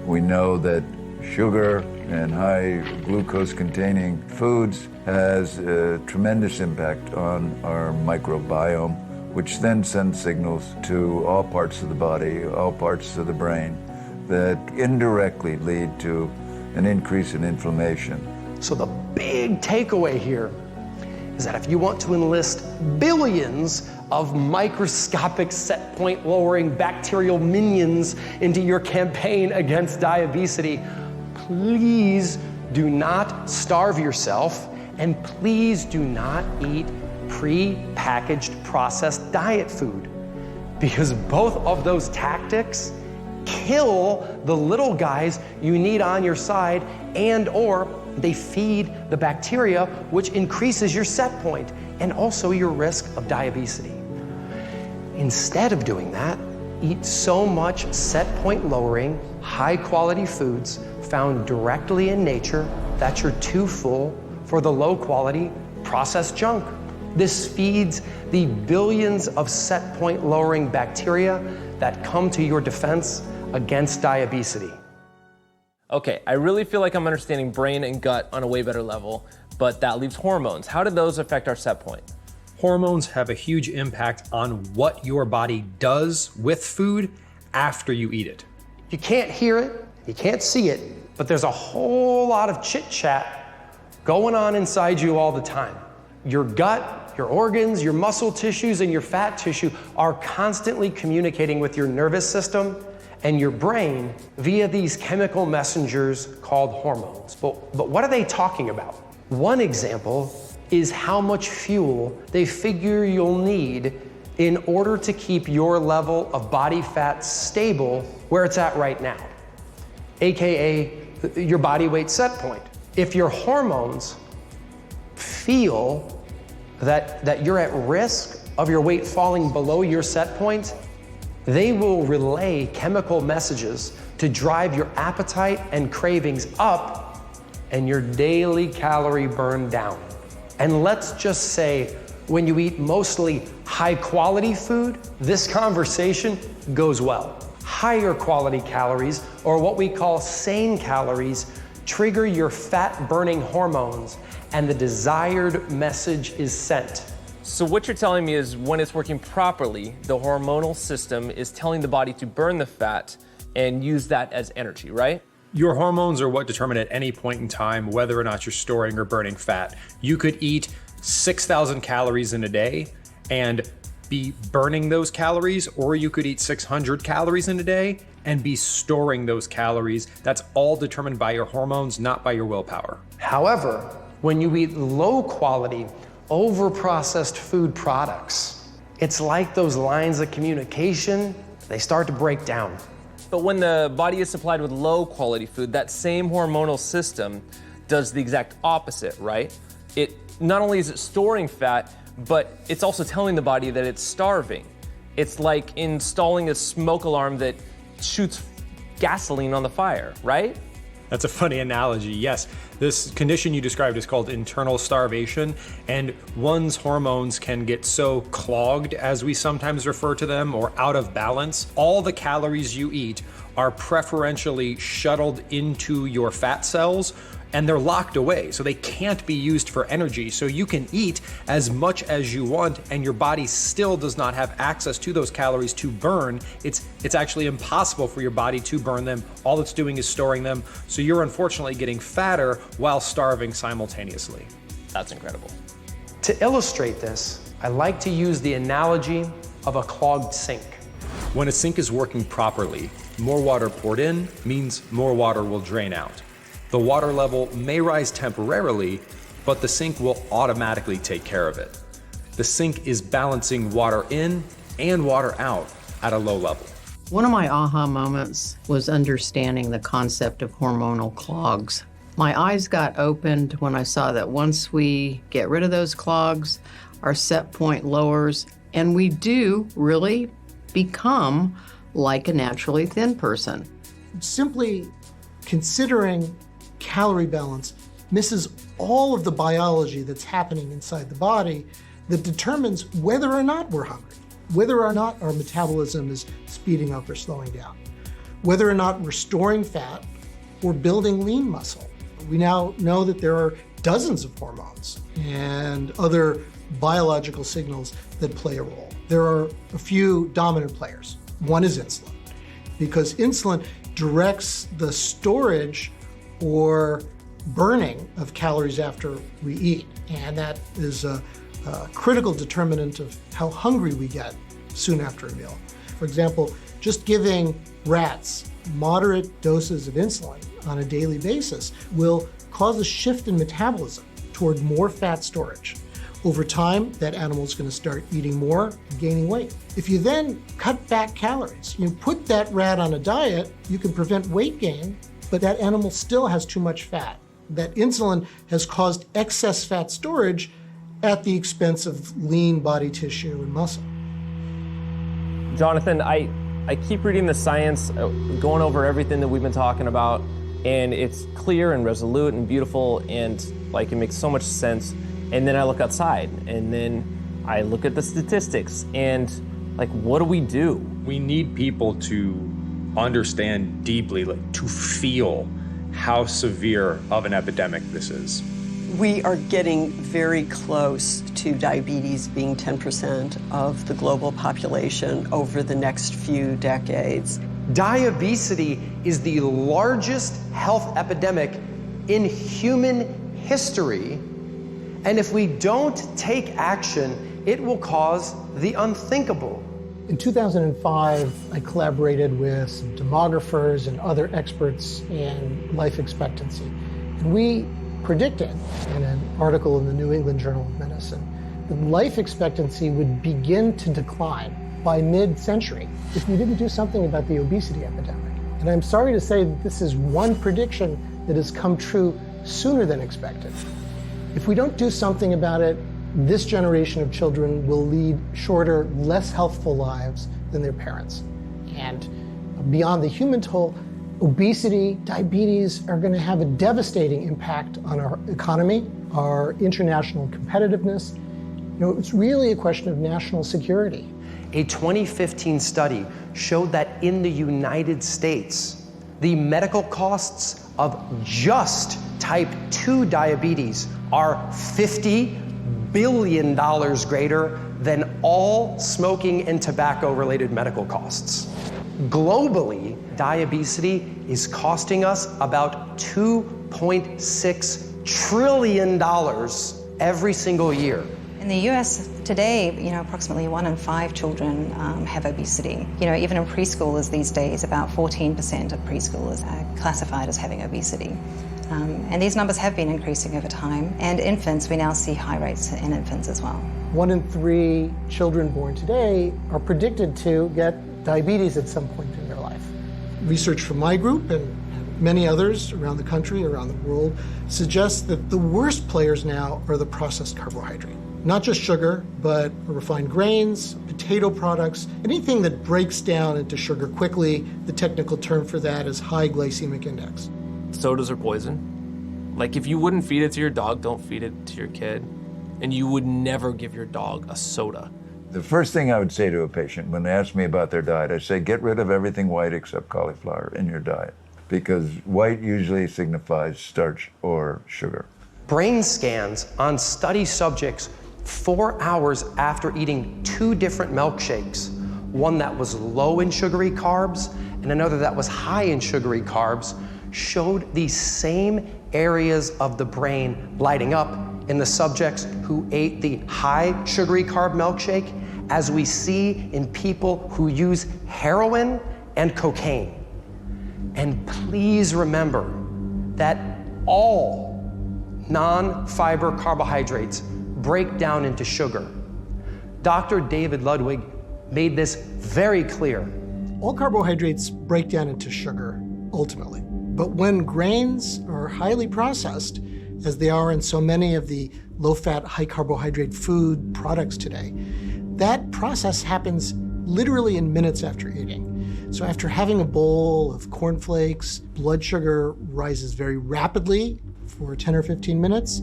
We know that sugar and high glucose containing foods has a tremendous impact on our microbiome, which then sends signals to all parts of the body, all parts of the brain, that indirectly lead to an increase in inflammation. So the big takeaway here is that if you want to enlist billions of microscopic set point lowering bacterial minions into your campaign against diabetes, please do not starve yourself, and please do not eat pre-packaged processed diet food, because both of those tactics kill the little guys you need on your side, and or they feed the bacteria, which increases your set point and also your risk of diabetes. Instead of doing that, eat so much set point lowering, high quality foods found directly in nature that you're too full for the low quality processed junk. This feeds the billions of set point lowering bacteria that come to your defense against diabetes. Okay, I really feel like I'm understanding brain and gut on a way better level, but that leaves hormones. How do those affect our set point? Hormones have a huge impact on what your body does with food after you eat it. You can't hear it, you can't see it, but there's a whole lot of chit chat going on inside you all the time. Your gut, your organs, your muscle tissues, and your fat tissue are constantly communicating with your nervous system and your brain via these chemical messengers called hormones. But what are they talking about? One example is how much fuel they figure you'll need in order to keep your level of body fat stable where it's at right now, AKA your body weight set point. If your hormones feel that you're at risk of your weight falling below your set point, they will relay chemical messages to drive your appetite and cravings up and your daily calorie burn down. And let's just say, when you eat mostly high quality food, this conversation goes well. Higher quality calories, or what we call sane calories, trigger your fat burning hormones and the desired message is sent. So what you're telling me is when it's working properly, the hormonal system is telling the body to burn the fat and use that as energy, right? Your hormones are what determine at any point in time whether or not you're storing or burning fat. You could eat 6,000 calories in a day and be burning those calories, or you could eat 600 calories in a day and be storing those calories. That's all determined by your hormones, not by your willpower. However, when you eat low quality, over-processed food products, it's like those lines of communication, they start to break down. But when the body is supplied with low quality food, that same hormonal system does the exact opposite, right? It not only is it storing fat, but it's also telling the body that it's starving. It's like installing a smoke alarm that shoots gasoline on the fire, right? That's a funny analogy, yes. This condition you described is called internal starvation, and one's hormones can get so clogged, as we sometimes refer to them, or out of balance. All the calories you eat are preferentially shuttled into your fat cells, and they're locked away, so they can't be used for energy. So you can eat as much as you want, and your body still does not have access to those calories to burn. It's actually impossible for your body to burn them. All it's doing is storing them. So you're unfortunately getting fatter while starving simultaneously. That's incredible. To illustrate this, I like to use the analogy of a clogged sink. When a sink is working properly, more water poured in means more water will drain out. The water level may rise temporarily, but the sink will automatically take care of it. The sink is balancing water in and water out at a low level. One of my aha moments was understanding the concept of hormonal clogs. My eyes got opened when I saw that once we get rid of those clogs, our set point lowers, and we do really become like a naturally thin person. Simply considering calorie balance misses all of the biology that's happening inside the body that determines whether or not we're hungry, whether or not our metabolism is speeding up or slowing down, whether or not we're storing fat or building lean muscle. We now know that there are dozens of hormones and other biological signals that play a role. There are a few dominant players. One is insulin, because insulin directs the storage or burning of calories after we eat. And that is a critical determinant of how hungry we get soon after a meal. For example, just giving rats moderate doses of insulin on a daily basis will cause a shift in metabolism toward more fat storage. Over time, that animal is going to start eating more and gaining weight. If you then cut back calories, you put that rat on a diet, you can prevent weight gain, but that animal still has too much fat. That insulin has caused excess fat storage at the expense of lean body tissue and muscle. Jonathan, I keep reading the science, going over everything that we've been talking about, and it's clear and resolute and beautiful, and like it makes so much sense. And then I look outside, and then I look at the statistics, and like, what do? We need people to understand deeply, like, to feel how severe of an epidemic this is. We are getting very close to diabetes being 10% of the global population over the next few decades. Diabetes is the largest health epidemic in human history, and if we don't take action, it will cause the unthinkable. In 2005, I collaborated with some demographers and other experts in life expectancy. And we predicted in an article in the New England Journal of Medicine that life expectancy would begin to decline by mid-century if we didn't do something about the obesity epidemic. And I'm sorry to say that this is one prediction that has come true sooner than expected. If we don't do something about it, this generation of children will lead shorter, less healthful lives than their parents. And beyond the human toll, obesity, diabetes are going to have a devastating impact on our economy, our international competitiveness. You know, it's really a question of national security. A 2015 study showed that in the United States, the medical costs of just type 2 diabetes are $50 billion greater than all smoking and tobacco-related medical costs. Globally, diabetes is costing us about $2.6 trillion every single year. In the US today, approximately 1 in 5 children have obesity. Even in preschoolers these days, about 14% of preschoolers are classified as having obesity. And these numbers have been increasing over time. And infants, we now see high rates in infants as well. 1 in 3 children born today are predicted to get diabetes at some point in their life. Research from my group and many others around the country, around the world, suggests that the worst players now are the processed carbohydrate. not just sugar, but refined grains, potato products, anything that breaks down into sugar quickly. The technical term for that is high glycemic index. Sodas are poison. Like, if you wouldn't feed it to your dog, don't feed it to your kid. And you would never give your dog a soda. The first thing I would say to a patient when they ask me about their diet, I say, get rid of everything white except cauliflower in your diet, because white usually signifies starch or sugar. Brain scans on study subjects 4 hours after eating 2 different milkshakes, one that was low in sugary carbs and another that was high in sugary carbs, showed these same areas of the brain lighting up in the subjects who ate the high sugary carb milkshake as we see in people who use heroin and cocaine. And please remember that all non-fiber carbohydrates break down into sugar. Dr. David Ludwig made this very clear. All carbohydrates break down into sugar, ultimately. But when grains are highly processed, as they are in so many of the low-fat, high-carbohydrate food products today, that process happens literally in minutes after eating. So after having a bowl of cornflakes, blood sugar rises very rapidly for 10 or 15 minutes,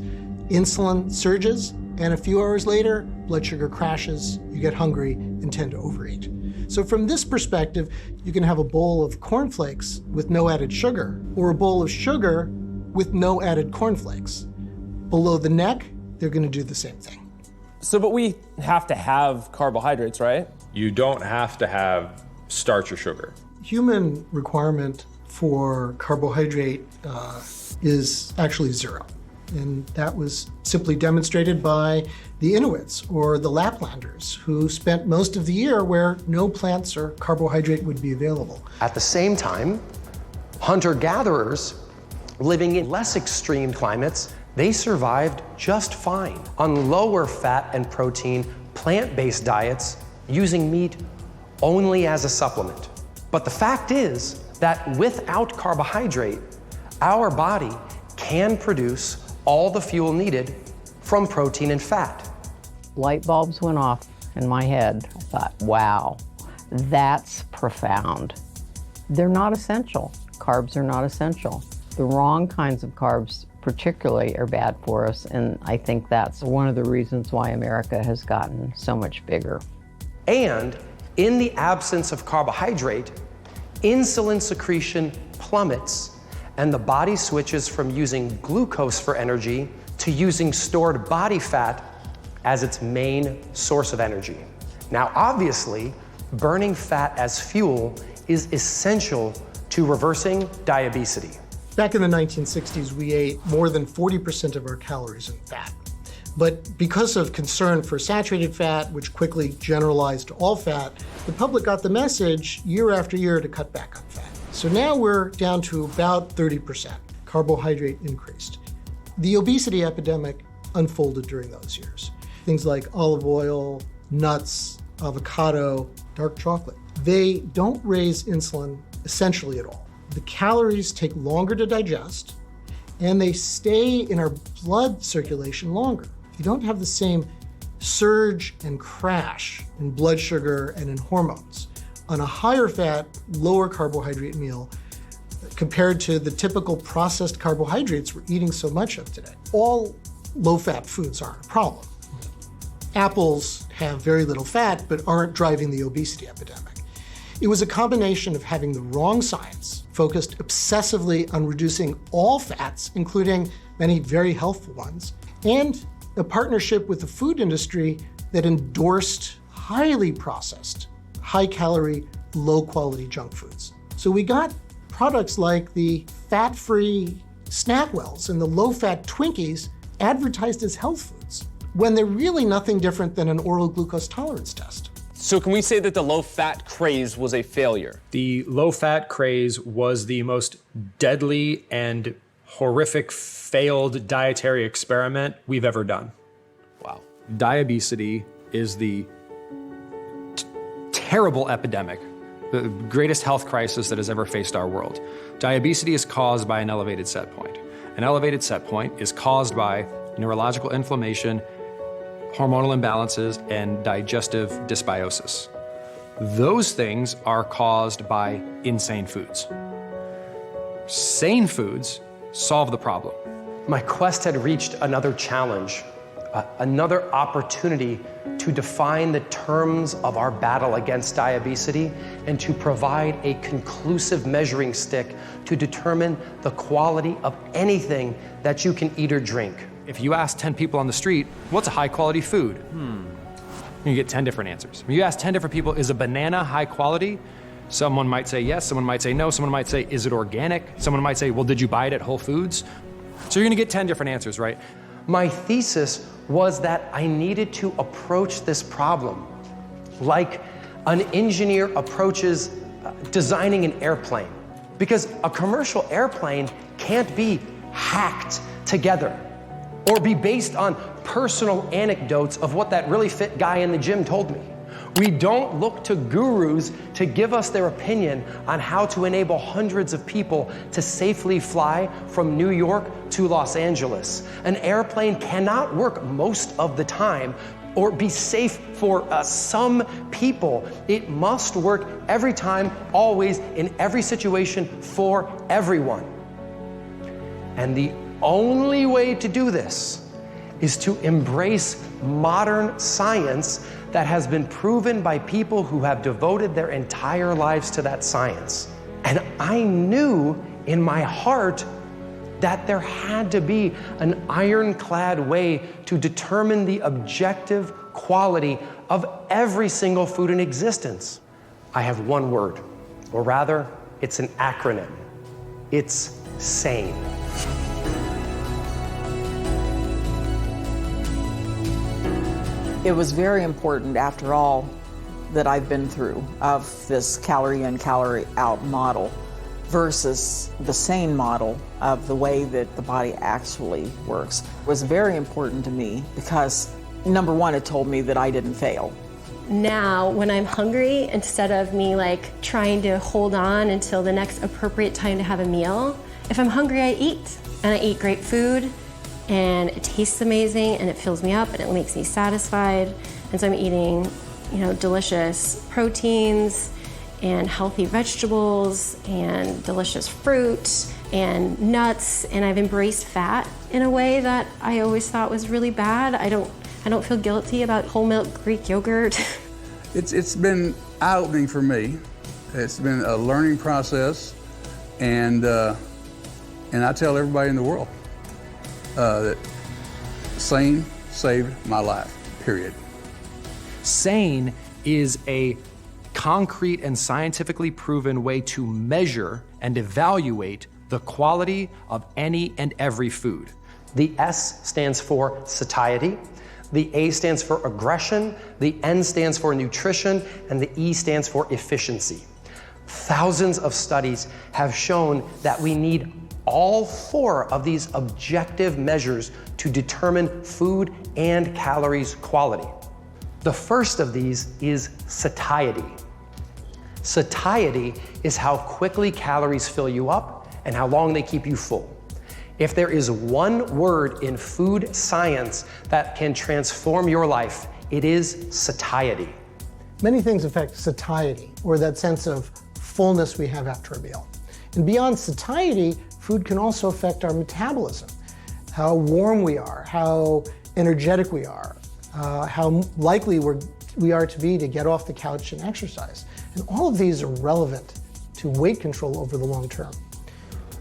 insulin surges, and a few hours later, blood sugar crashes, you get hungry and tend to overeat. So from this perspective, you can have a bowl of cornflakes with no added sugar, or a bowl of sugar with no added cornflakes. Below the neck, they're going to do the same thing. So, but we have to have carbohydrates, right? You don't have to have starch or sugar. Human requirement for carbohydrate is actually 0. And that was simply demonstrated by the Inuits or the Laplanders, who spent most of the year where no plants or carbohydrate would be available. At the same time, hunter-gatherers living in less extreme climates, they survived just fine on lower fat and protein, plant-based diets using meat only as a supplement. But the fact is that without carbohydrate, our body can produce all the fuel needed from protein and fat. Light bulbs went off in my head. I thought, wow, that's profound. They're not essential. Carbs are not essential. The wrong kinds of carbs particularly are bad for us, and I think that's one of the reasons why America has gotten so much bigger. And in the absence of carbohydrate, insulin secretion plummets, and the body switches from using glucose for energy to using stored body fat as its main source of energy. Now, obviously, burning fat as fuel is essential to reversing diabetes. Back in the 1960s, we ate more than 40% of our calories in fat. But because of concern for saturated fat, which quickly generalized to all fat, the public got the message year after year to cut back on fat. So now we're down to about 30%. Carbohydrate increased. The obesity epidemic unfolded during those years. Things like olive oil, nuts, avocado, dark chocolate. They don't raise insulin essentially at all. The calories take longer to digest, and they stay in our blood circulation longer. You don't have the same surge and crash in blood sugar and in hormones on a higher fat, lower carbohydrate meal compared to the typical processed carbohydrates we're eating so much of today. All low-fat foods aren't a problem. Apples have very little fat, but aren't driving the obesity epidemic. It was a combination of having the wrong science, focused obsessively on reducing all fats, including many very healthful ones, and a partnership with the food industry that endorsed highly processed, high-calorie, low-quality junk foods. So we got products like the fat-free Snackwells and the low-fat Twinkies advertised as health foods, when they're really nothing different than an oral glucose tolerance test. So can we say that the low-fat craze was a failure? The low-fat craze was the most deadly and horrific failed dietary experiment we've ever done. Wow. Diabetes is the terrible epidemic, the greatest health crisis that has ever faced our world. Diabetes is caused by an elevated set point. An elevated set point is caused by neurological inflammation, hormonal imbalances, and digestive dysbiosis. Those things are caused by insane foods. Sane foods solve the problem. My quest had reached another challenge, another opportunity to define the terms of our battle against diabetes and to provide a conclusive measuring stick to determine the quality of anything that you can eat or drink. If you ask 10 people on the street, what's a high quality food? You get 10 different answers. When you ask 10 different people, is a banana high quality? Someone might say yes, someone might say no, someone might say, is it organic? Someone might say, well, did you buy it at Whole Foods? So you're gonna get 10 different answers, right? My thesis was that I needed to approach this problem like an engineer approaches designing an airplane. Because a commercial airplane can't be hacked together or be based on personal anecdotes of what that really fit guy in the gym told me. We don't look to gurus to give us their opinion on how to enable hundreds of people to safely fly from New York to Los Angeles. An airplane cannot work most of the time or be safe for some people. It must work every time, always, in every situation, for everyone. And the only way to do this is to embrace modern science that has been proven by people who have devoted their entire lives to that science. And I knew in my heart that there had to be an ironclad way to determine the objective quality of every single food in existence. I have one word, or rather, it's an acronym. It's SANE. It was very important, after all that I've been through, of this calorie in, calorie out model versus the SANE model of the way that the body actually works. It was very important to me because, number one, it told me that I didn't fail. Now, when I'm hungry, instead of me like trying to hold on until the next appropriate time to have a meal, if I'm hungry, I eat. And I eat great food, and it tastes amazing, and it fills me up, and it makes me satisfied. And so I'm eating, delicious proteins and healthy vegetables and delicious fruit and nuts, and I've embraced fat in a way that I always thought was really bad. I don't feel guilty about whole milk Greek yogurt. It's been eye-opening for me. It's been a learning process, and I tell everybody in the world that SANE saved my life, period. SANE is a concrete and scientifically proven way to measure and evaluate the quality of any and every food. The S stands for satiety, the A stands for aggression, the N stands for nutrition, and the E stands for efficiency. Thousands of studies have shown that we need all four of these objective measures to determine food and calories quality. The first of these is satiety. Satiety is how quickly calories fill you up and how long they keep you full. If there is one word in food science that can transform your life, it is satiety. Many things affect satiety, or that sense of fullness we have after a meal. And beyond satiety, food can also affect our metabolism, how warm we are, how energetic we are, how likely we are to be to get off the couch and exercise. And all of these are relevant to weight control over the long term.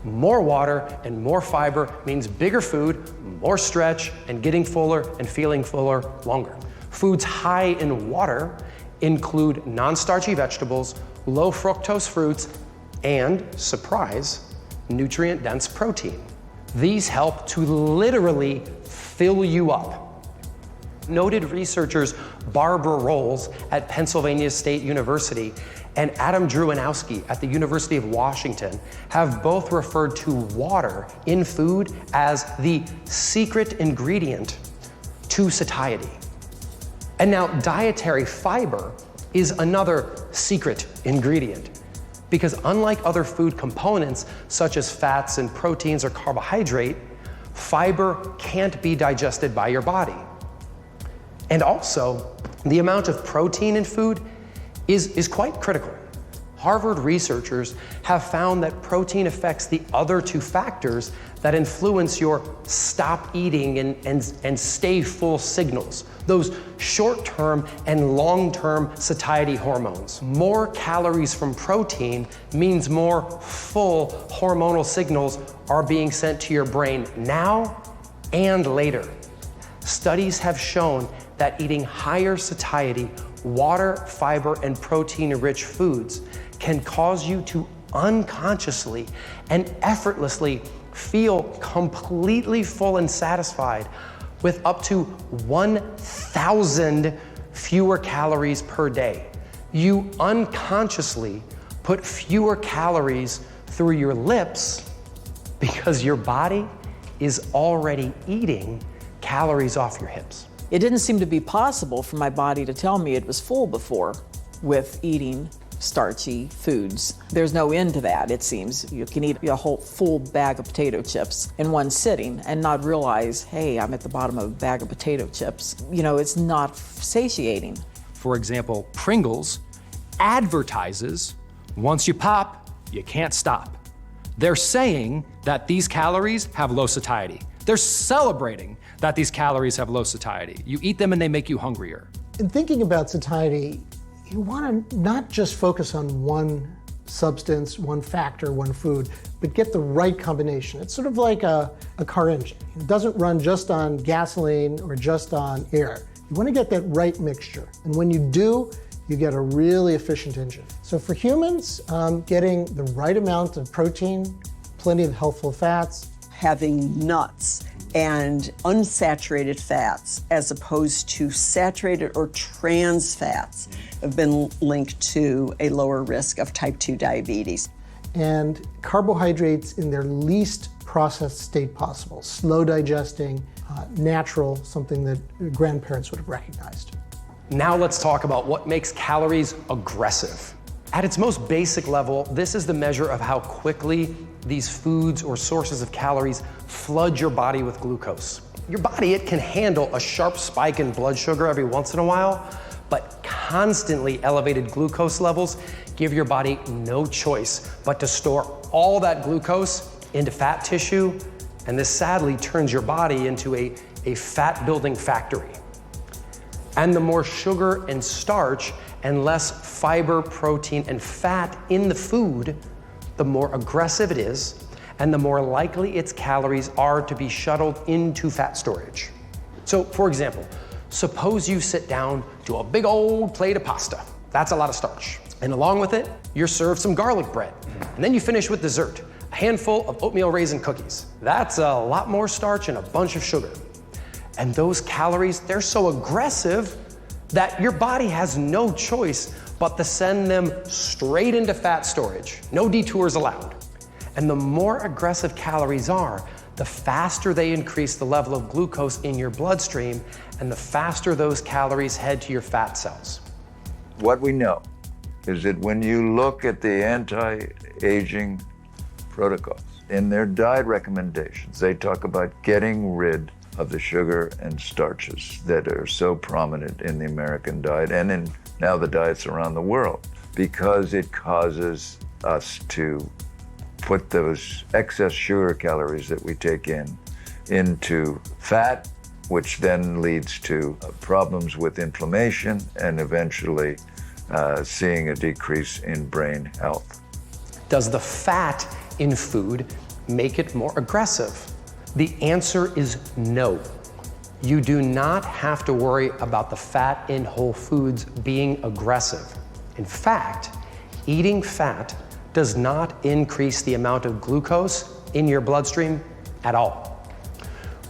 More water and more fiber means bigger food, more stretch, and getting fuller and feeling fuller longer. Foods high in water include non-starchy vegetables, low fructose fruits, and, surprise, nutrient-dense protein. These help to literally fill you up. Noted researchers Barbara Rolls at Pennsylvania State University and Adam Drewanowski at the University of Washington have both referred to water in food as the secret ingredient to satiety. And now dietary fiber is another secret ingredient, because unlike other food components such as fats and proteins or carbohydrate, fiber can't be digested by your body. And also, the amount of protein in food is quite critical. Harvard researchers have found that protein affects the other two factors that influence your stop eating and stay full signals, those short-term and long-term satiety hormones. More calories from protein means more full hormonal signals are being sent to your brain now and later. Studies have shown that eating higher satiety, water, fiber, and protein-rich foods can cause you to unconsciously and effortlessly feel completely full and satisfied with up to 1,000 fewer calories per day. You unconsciously put fewer calories through your lips because your body is already eating calories off your hips. It didn't seem to be possible for my body to tell me it was full before with eating starchy foods. There's no end to that, it seems. You can eat a whole full bag of potato chips in one sitting and not realize, hey, I'm at the bottom of a bag of potato chips. You know, it's not satiating. For example, Pringles advertises, once you pop, you can't stop. They're saying that these calories have low satiety. They're celebrating that these calories have low satiety. You eat them and they make you hungrier. In thinking about satiety, you want to not just focus on one substance, one factor, one food, but get the right combination. It's sort of like a car engine. It doesn't run just on gasoline or just on air. You want to get that right mixture. And when you do, you get a really efficient engine. So for humans, getting the right amount of protein, plenty of healthful fats. Having nuts and unsaturated fats as opposed to saturated or trans fats have been linked to a lower risk of type 2 diabetes. And carbohydrates in their least processed state possible, slow digesting, natural, something that grandparents would have recognized. Now let's talk about what makes calories aggressive. At its most basic level, this is the measure of how quickly these foods or sources of calories flood your body with glucose. Your body, it can handle a sharp spike in blood sugar every once in a while, but constantly elevated glucose levels give your body no choice but to store all that glucose into fat tissue, and this sadly turns your body into a fat-building factory. And the more sugar and starch and less fiber, protein, and fat in the food, the more aggressive it is, and the more likely its calories are to be shuttled into fat storage. So, for example, suppose you sit down to a big old plate of pasta. That's a lot of starch. And along with it, you're served some garlic bread. And then you finish with dessert, a handful of oatmeal raisin cookies. That's a lot more starch and a bunch of sugar. And those calories, they're so aggressive that your body has no choice but to send them straight into fat storage. No detours allowed. And the more aggressive calories are, the faster they increase the level of glucose in your bloodstream, and the faster those calories head to your fat cells. What we know is that when you look at the anti-aging protocols, in their diet recommendations, they talk about getting rid of the sugar and starches that are so prominent in the American diet and in now the diets around the world, because it causes us to put those excess sugar calories that we take into fat, which then leads to problems with inflammation and eventually seeing a decrease in brain health. Does the fat in food make it more aggressive? The answer is no. You do not have to worry about the fat in whole foods being aggressive. In fact, eating fat does not increase the amount of glucose in your bloodstream at all.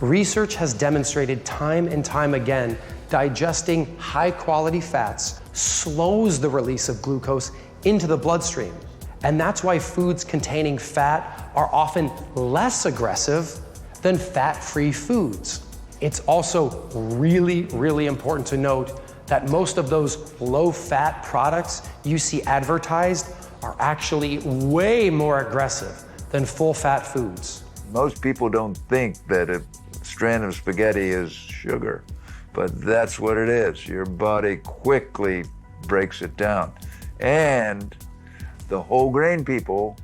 Research has demonstrated time and time again, digesting high-quality fats slows the release of glucose into the bloodstream. And that's why foods containing fat are often less aggressive than fat-free foods. It's also really, really important to note that most of those low-fat products you see advertised are actually way more aggressive than full-fat foods. Most people don't think that a strand of spaghetti is sugar, but that's what it is. Your body quickly breaks it down. And the whole grain people,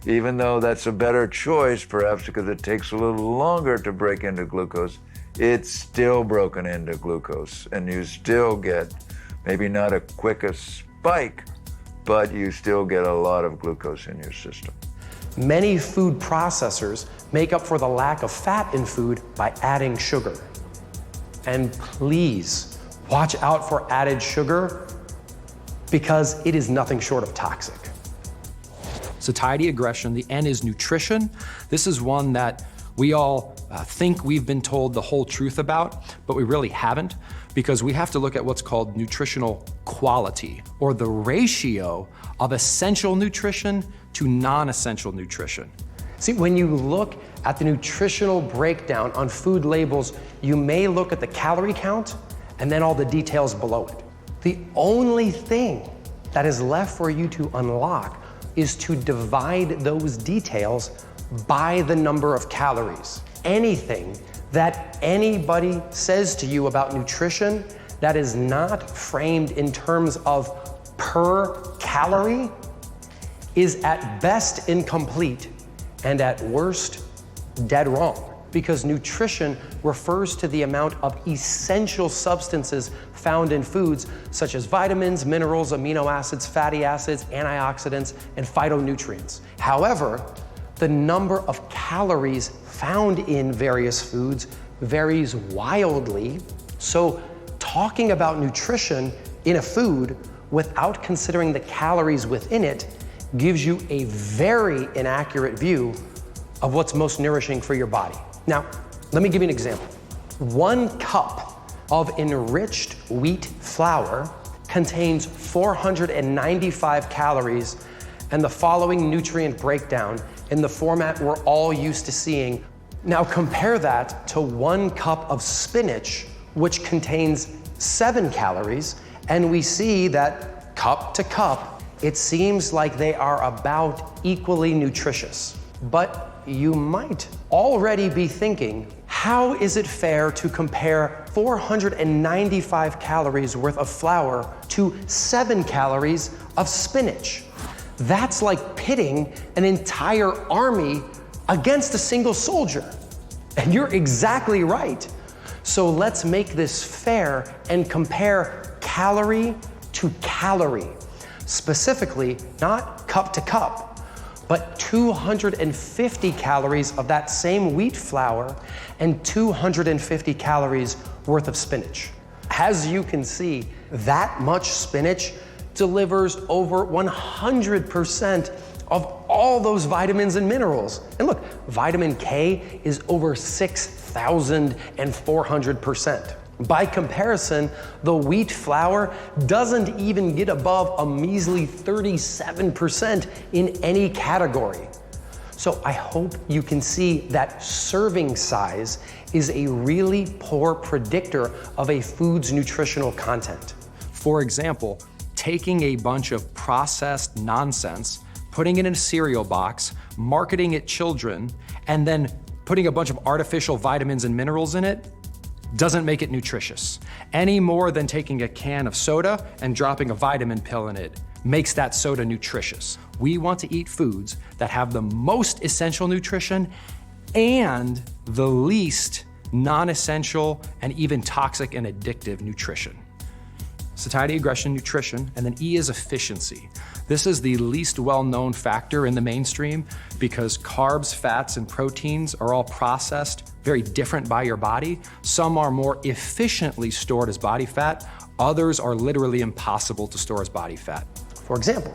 even though that's a better choice, perhaps because it takes a little longer to break into glucose, it's still broken into glucose. And you still get, maybe not a quickest spike, but you still get a lot of glucose in your system. Many food processors make up for the lack of fat in food by adding sugar. And please, watch out for added sugar because it is nothing short of toxic. Satiety, aggression, the N is nutrition. This is one that we all think we've been told the whole truth about, but we really haven't, because we have to look at what's called nutritional quality, or the ratio of essential nutrition to non-essential nutrition. See, when you look at the nutritional breakdown on food labels, you may look at the calorie count and then all the details below it. The only thing that is left for you to unlock is to divide those details by the number of calories. Anything that anybody says to you about nutrition that is not framed in terms of per calorie is at best incomplete and at worst dead wrong, because nutrition refers to the amount of essential substances found in foods such as vitamins, minerals, amino acids, fatty acids, antioxidants, and phytonutrients. However, the number of calories found in various foods varies wildly, so talking about nutrition in a food without considering the calories within it gives you a very inaccurate view of what's most nourishing for your body. Now, let me give you an example. 1 cup of enriched wheat flour contains 495 calories and the following nutrient breakdown in the format we're all used to seeing. Now compare that to 1 cup of spinach, which contains 7 calories, and we see that cup to cup, it seems like they are about equally nutritious. But you might already be thinking, how is it fair to compare 495 calories worth of flour to 7 calories of spinach? That's like pitting an entire army against a single soldier. And you're exactly right. So let's make this fair and compare calorie to calorie. Specifically, not cup to cup, but 250 calories of that same wheat flour and 250 calories worth of spinach. As you can see, that much spinach delivers over 100% of all those vitamins and minerals. And look, vitamin K is over 6,400%. By comparison, the wheat flour doesn't even get above a measly 37% in any category. So I hope you can see that serving size is a really poor predictor of a food's nutritional content. For example, taking a bunch of processed nonsense, putting it in a cereal box, marketing it children, and then putting a bunch of artificial vitamins and minerals in it doesn't make it nutritious, any more than taking a can of soda and dropping a vitamin pill in it makes that soda nutritious. We want to eat foods that have the most essential nutrition and the least non-essential and even toxic and addictive nutrition. Satiety, aggression, nutrition, and then E is efficiency. This is the least well-known factor in the mainstream because carbs, fats, and proteins are all processed very different by your body. Some are more efficiently stored as body fat. Others are literally impossible to store as body fat. For example,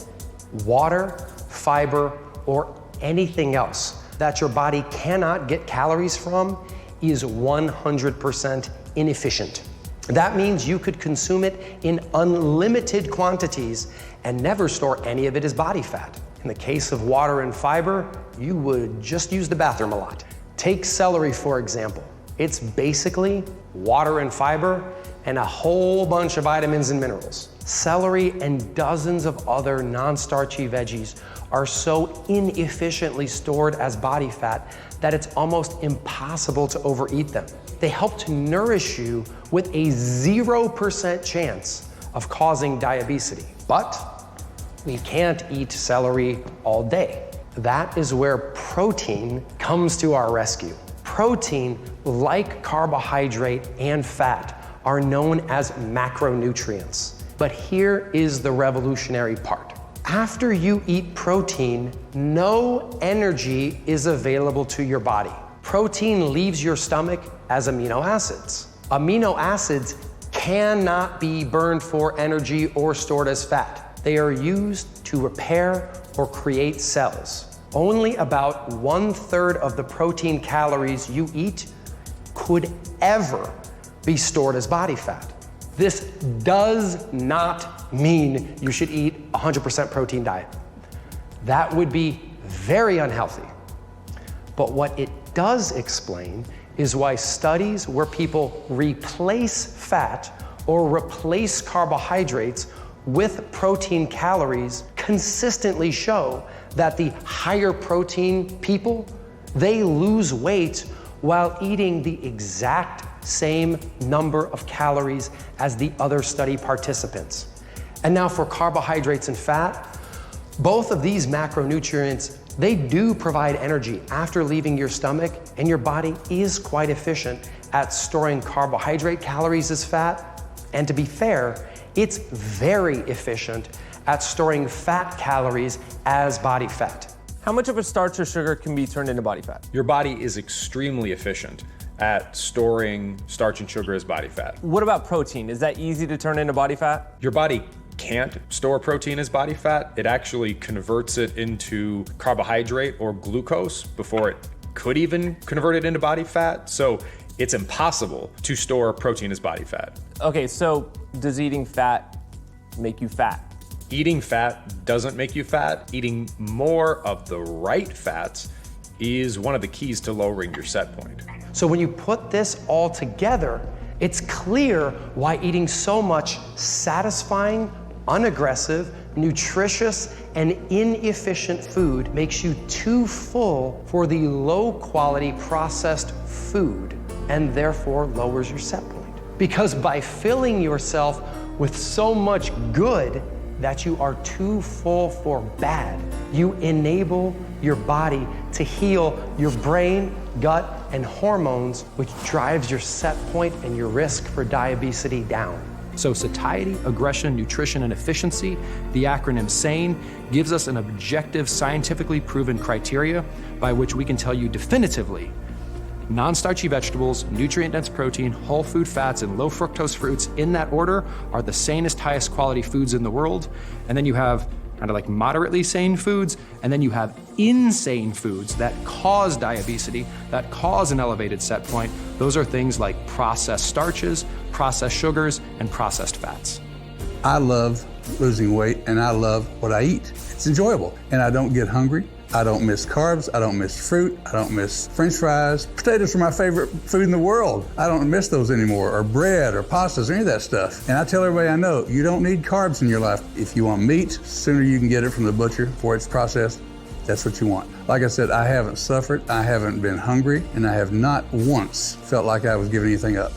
water, fiber, or anything else that your body cannot get calories from is 100% inefficient. That means you could consume it in unlimited quantities and never store any of it as body fat. In the case of water and fiber, you would just use the bathroom a lot. Take celery, for example. It's basically water and fiber and a whole bunch of vitamins and minerals. Celery and dozens of other non-starchy veggies are so inefficiently stored as body fat that it's almost impossible to overeat them. They help to nourish you with a 0% chance of causing diabetes. But we can't eat celery all day. That is where protein comes to our rescue. Protein, like carbohydrate and fat, are known as macronutrients. But here is the revolutionary part. After you eat protein, no energy is available to your body. Protein leaves your stomach as amino acids. Amino acids cannot be burned for energy or stored as fat. They are used to repair or create cells. Only about 1/3 of the protein calories you eat could ever be stored as body fat. This does not mean you should eat a 100% protein diet. That would be very unhealthy. But what it does explain is why studies where people replace fat or replace carbohydrates with protein calories consistently show that the higher protein people, they lose weight while eating the exact same number of calories as the other study participants. And now for carbohydrates and fat, both of these macronutrients, they do provide energy after leaving your stomach, and your body is quite efficient at storing carbohydrate calories as fat. And to be fair, it's very efficient at storing fat calories as body fat. How much of a starch or sugar can be turned into body fat? Your body is extremely efficient at storing starch and sugar as body fat. What about protein? Is that easy to turn into body fat? Your body can't store protein as body fat. It actually converts it into carbohydrate or glucose before it could even convert it into body fat. So it's impossible to store protein as body fat. Okay, so does eating fat make you fat? Eating fat doesn't make you fat. Eating more of the right fats is one of the keys to lowering your set point. So when you put this all together, it's clear why eating so much satisfying, unaggressive, nutritious, and inefficient food makes you too full for the low-quality processed food and therefore lowers your set point. Because by filling yourself with so much good that you are too full for bad, you enable your body to heal your brain, gut, and hormones, which drives your set point and your risk for diabetes down. So satiety, aggression, nutrition, and efficiency, the acronym SANE, gives us an objective, scientifically proven criteria by which we can tell you definitively non-starchy vegetables, nutrient-dense protein, whole food fats, and low fructose fruits in that order are the sanest, highest quality foods in the world. And then you have kind of like moderately sane foods, and then you have insane foods that cause diabetes, that cause an elevated set point. Those are things like processed starches, processed sugars, and processed fats. I love losing weight, and I love what I eat. It's enjoyable, and I don't get hungry. I don't miss carbs, I don't miss fruit, I don't miss French fries. Potatoes are my favorite food in the world. I don't miss those anymore, or bread, or pastas, or any of that stuff. And I tell everybody I know, you don't need carbs in your life. If you want meat, sooner you can get it from the butcher before it's processed. That's what you want. Like I said, I haven't suffered, I haven't been hungry, and I have not once felt like I was giving anything up.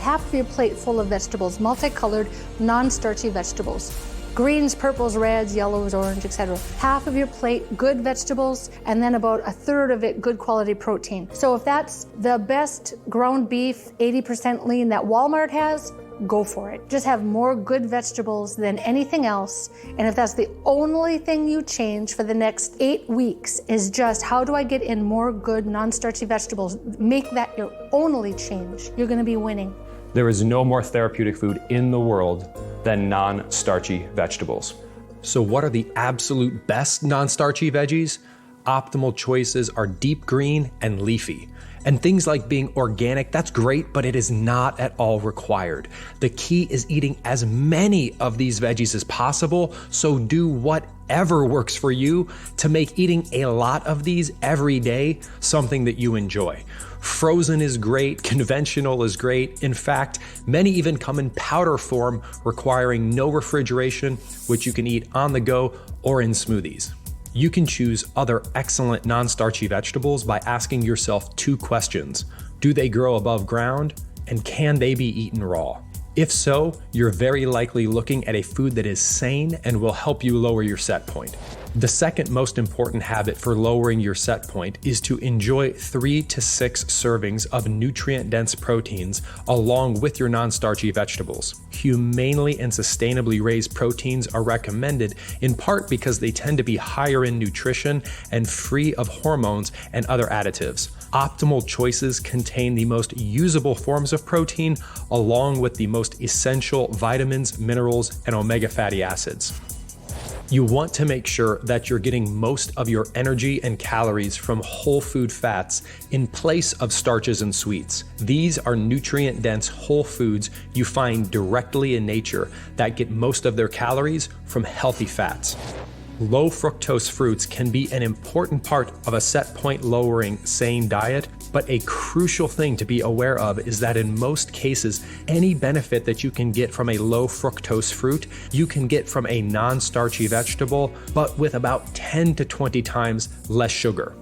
Half of your plate full of vegetables, multicolored, non-starchy vegetables. Greens, purples, reds, yellows, orange, etc. Half of your plate, good vegetables, and then about 1/3 of it, good quality protein. So if that's the best ground beef, 80% lean that Walmart has, go for it. Just have more good vegetables than anything else. And if that's the only thing you change for the next 8 weeks is just how do I get in more good non-starchy vegetables, make that your only change, you're gonna be winning. There is no more therapeutic food in the world than non-starchy vegetables. So what are the absolute best non-starchy veggies? Optimal choices are deep green and leafy. And things like being organic, that's great, but it is not at all required. The key is eating as many of these veggies as possible, so do whatever works for you to make eating a lot of these every day something that you enjoy. Frozen is great, conventional is great. In fact, many even come in powder form, requiring no refrigeration, which you can eat on the go or in smoothies. You can choose other excellent non-starchy vegetables by asking yourself 2 questions. Do they grow above ground? And can they be eaten raw? If so, you're very likely looking at a food that is sane and will help you lower your set point. The second most important habit for lowering your set point is to enjoy 3 to 6 servings of nutrient-dense proteins along with your non-starchy vegetables. Humanely and sustainably raised proteins are recommended in part because they tend to be higher in nutrition and free of hormones and other additives. Optimal choices contain the most usable forms of protein along with the most essential vitamins, minerals, and omega fatty acids. You want to make sure that you're getting most of your energy and calories from whole food fats in place of starches and sweets. These are nutrient-dense whole foods you find directly in nature that get most of their calories from healthy fats. Low fructose fruits can be an important part of a set point lowering sane diet, but a crucial thing to be aware of is that in most cases, any benefit that you can get from a low fructose fruit, you can get from a non-starchy vegetable, but with about 10 to 20 times less sugar.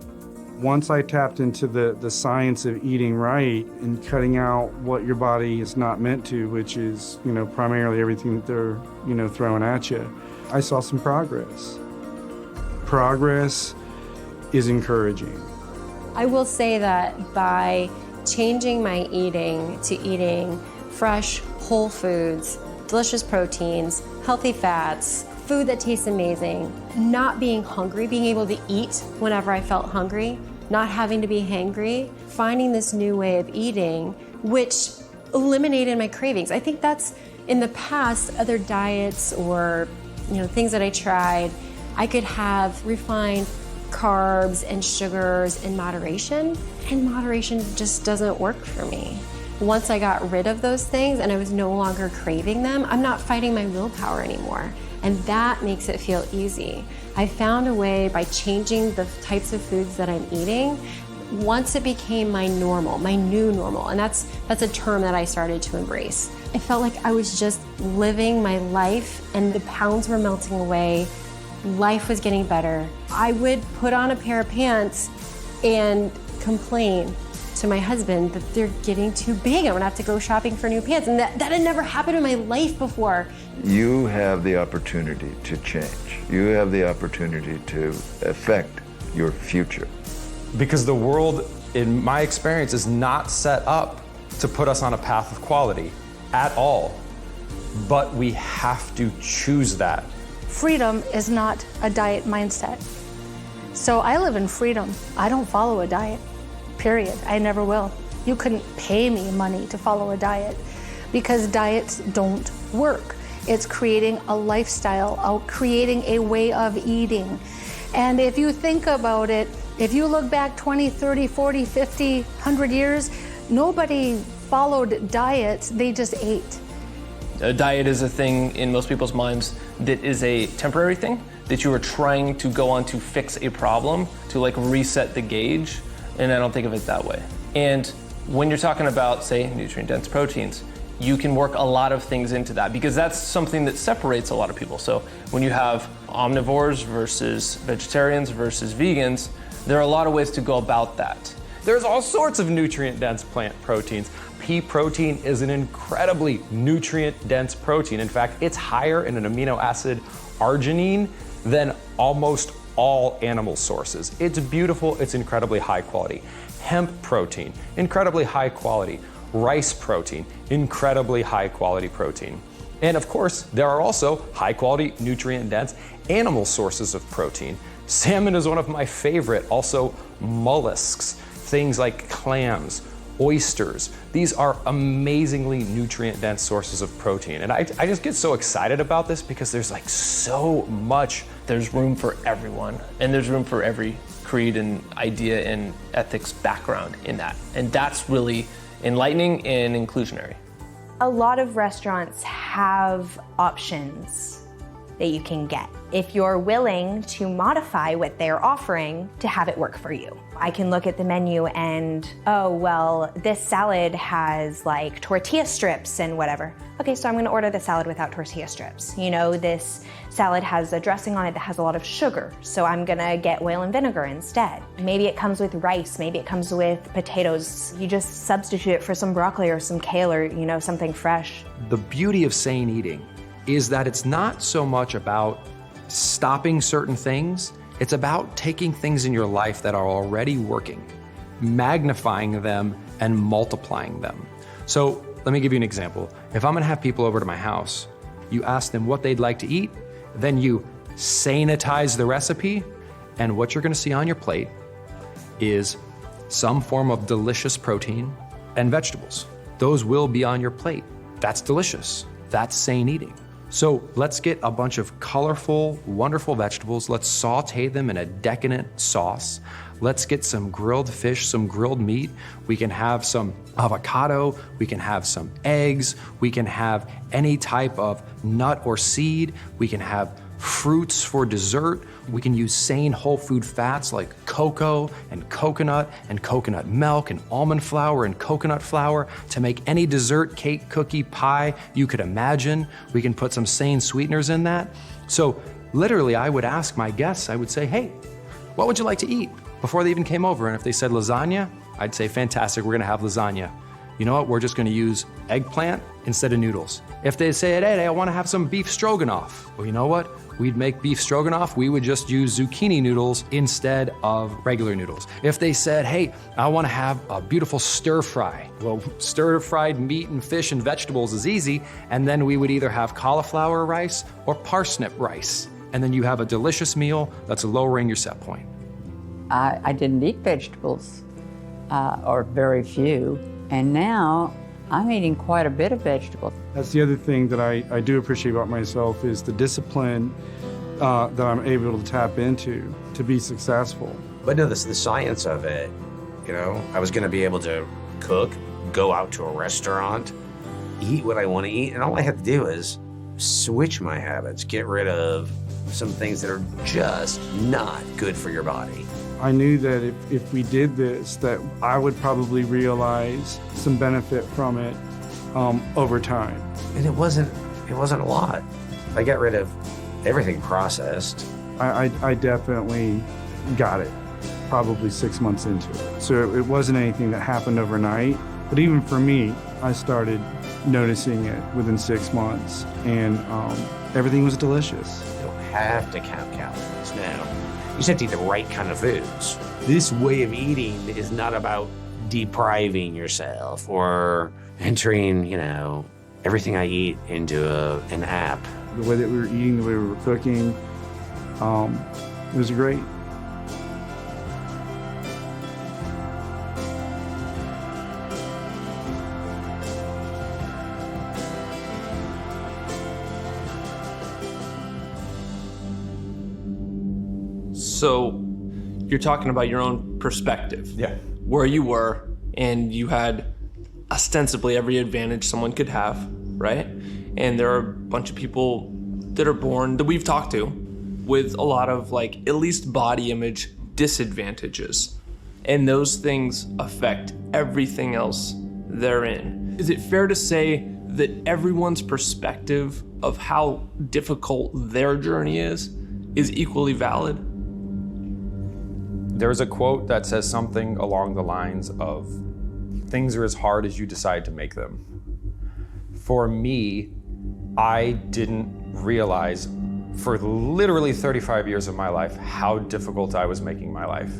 Once I tapped into the science of eating right and cutting out what your body is not meant to, which is, primarily everything that they're, throwing at you, I saw some progress. Progress is encouraging. I will say that by changing my eating to eating fresh, whole foods, delicious proteins, healthy fats, food that tastes amazing, not being hungry, being able to eat whenever I felt hungry, not having to be hangry, finding this new way of eating, which eliminated my cravings. I think that's, in the past, other diets or things that I tried, I could have refined carbs and sugars in moderation, and moderation just doesn't work for me. Once I got rid of those things and I was no longer craving them, I'm not fighting my willpower anymore, and that makes it feel easy. I found a way by changing the types of foods that I'm eating. Once it became my normal, my new normal, and that's a term that I started to embrace. I felt like I was just living my life and the pounds were melting away. Life was getting better. I would put on a pair of pants and complain to my husband that they're getting too big. I'm gonna have to go shopping for new pants. And that had never happened in my life before. You have the opportunity to change. You have the opportunity to affect your future. Because the world, in my experience, is not set up to put us on a path of quality at all. But we have to choose that. Freedom is not a diet mindset. So I live in freedom. I don't follow a diet, period. I never will. You couldn't pay me money to follow a diet because diets don't work. It's creating a lifestyle, creating a way of eating. And if you think about it, if you look back 20, 30, 40, 50, 100 years, nobody followed diets, they just ate. A diet is a thing in most people's minds that is a temporary thing, that you are trying to go on to fix a problem, to like reset the gauge, and I don't think of it that way. And when you're talking about, say, nutrient-dense proteins, you can work a lot of things into that because that's something that separates a lot of people. So when you have omnivores versus vegetarians versus vegans, there are a lot of ways to go about that. There's all sorts of nutrient-dense plant proteins. Pea protein is an incredibly nutrient-dense protein. In fact, it's higher in an amino acid arginine than almost all animal sources. It's beautiful, it's incredibly high quality. Hemp protein, incredibly high quality. Rice protein, incredibly high quality protein. And of course, there are also high quality, nutrient-dense animal sources of protein. Salmon is one of my favorite, also mollusks, things like clams, oysters. These are amazingly nutrient-dense sources of protein. And I just get so excited about this because there's like so much. There's room for everyone, and there's room for every creed and idea and ethics background in that. And that's really enlightening and inclusionary. A lot of restaurants have options that you can get. if you're willing to modify what they're offering to have it work for you. I can look at the menu and, oh, well, this salad has like tortilla strips and whatever. Okay, so I'm gonna order the salad without tortilla strips. You know, this salad has a dressing on it that has a lot of sugar, so I'm gonna get oil and vinegar instead. Maybe it comes with rice, maybe it comes with potatoes. You just substitute it for some broccoli or some kale or, you know, something fresh. The beauty of sane eating is that it's not so much about stopping certain things, it's about taking things in your life that are already working, magnifying them and multiplying them. So let me give you an example. If I'm gonna have people over to my house, you ask them what they'd like to eat, then you sanitize the recipe, and what you're gonna see on your plate is some form of delicious protein and vegetables. Those will be on your plate. That's delicious. That's sane eating. So let's get a bunch of colorful, wonderful vegetables. Let's saute them in a decadent sauce. Let's get some grilled fish, some grilled meat. We can have some avocado. We can have some eggs. We can have any type of nut or seed. We can have fruits for dessert. We can use sane whole food fats like cocoa and coconut milk and almond flour and coconut flour to make any dessert, cake, cookie, pie you could imagine. We can put some sane sweeteners in that. So literally, I would ask my guests, I would say, hey, what would you like to eat? Before they even came over. And if they said lasagna, I'd say, fantastic, we're gonna have lasagna. You know what, we're just gonna use eggplant instead of noodles. If they say, hey, I wanna have some beef stroganoff, well, you know what? We'd make beef stroganoff, we would just use zucchini noodles instead of regular noodles. If they said, hey, I wanna have a beautiful stir fry, well, stir-fried meat and fish and vegetables is easy, and then we would either have cauliflower rice or parsnip rice. And then you have a delicious meal that's lowering your set point. I didn't eat vegetables, or very few, and now I'm eating quite a bit of vegetables. That's the other thing that I do appreciate about myself is the discipline that I'm able to tap into to be successful. But no, this the science of it. You know, I was going to be able to cook, go out to a restaurant, eat what I want to eat, and all I have to do is switch my habits, get rid of some things that are just not good for your body. I knew that if we did this, that I would probably realize some benefit from it over time. And it wasn't a lot. I got rid of everything processed. I definitely got it, probably 6 months into it. So it wasn't anything that happened overnight, but even for me, I started noticing it within 6 months, and everything was delicious. You don't have to count calories now. You just have to eat the right kind of foods. This way of eating is not about depriving yourself or entering, you know, everything I eat into an app. The way that we were eating, the way we were cooking, it was great. So you're talking about your own perspective. Yeah. Where you were, and you had ostensibly every advantage someone could have, right? And there are a bunch of people that are born, that we've talked to, with a lot of, like, at least body image disadvantages. And those things affect everything else they're in. Is it fair to say that everyone's perspective of how difficult their journey is equally valid? There's a quote that says something along the lines of, things are as hard as you decide to make them. For me, I didn't realize for literally 35 years of my life how difficult I was making my life.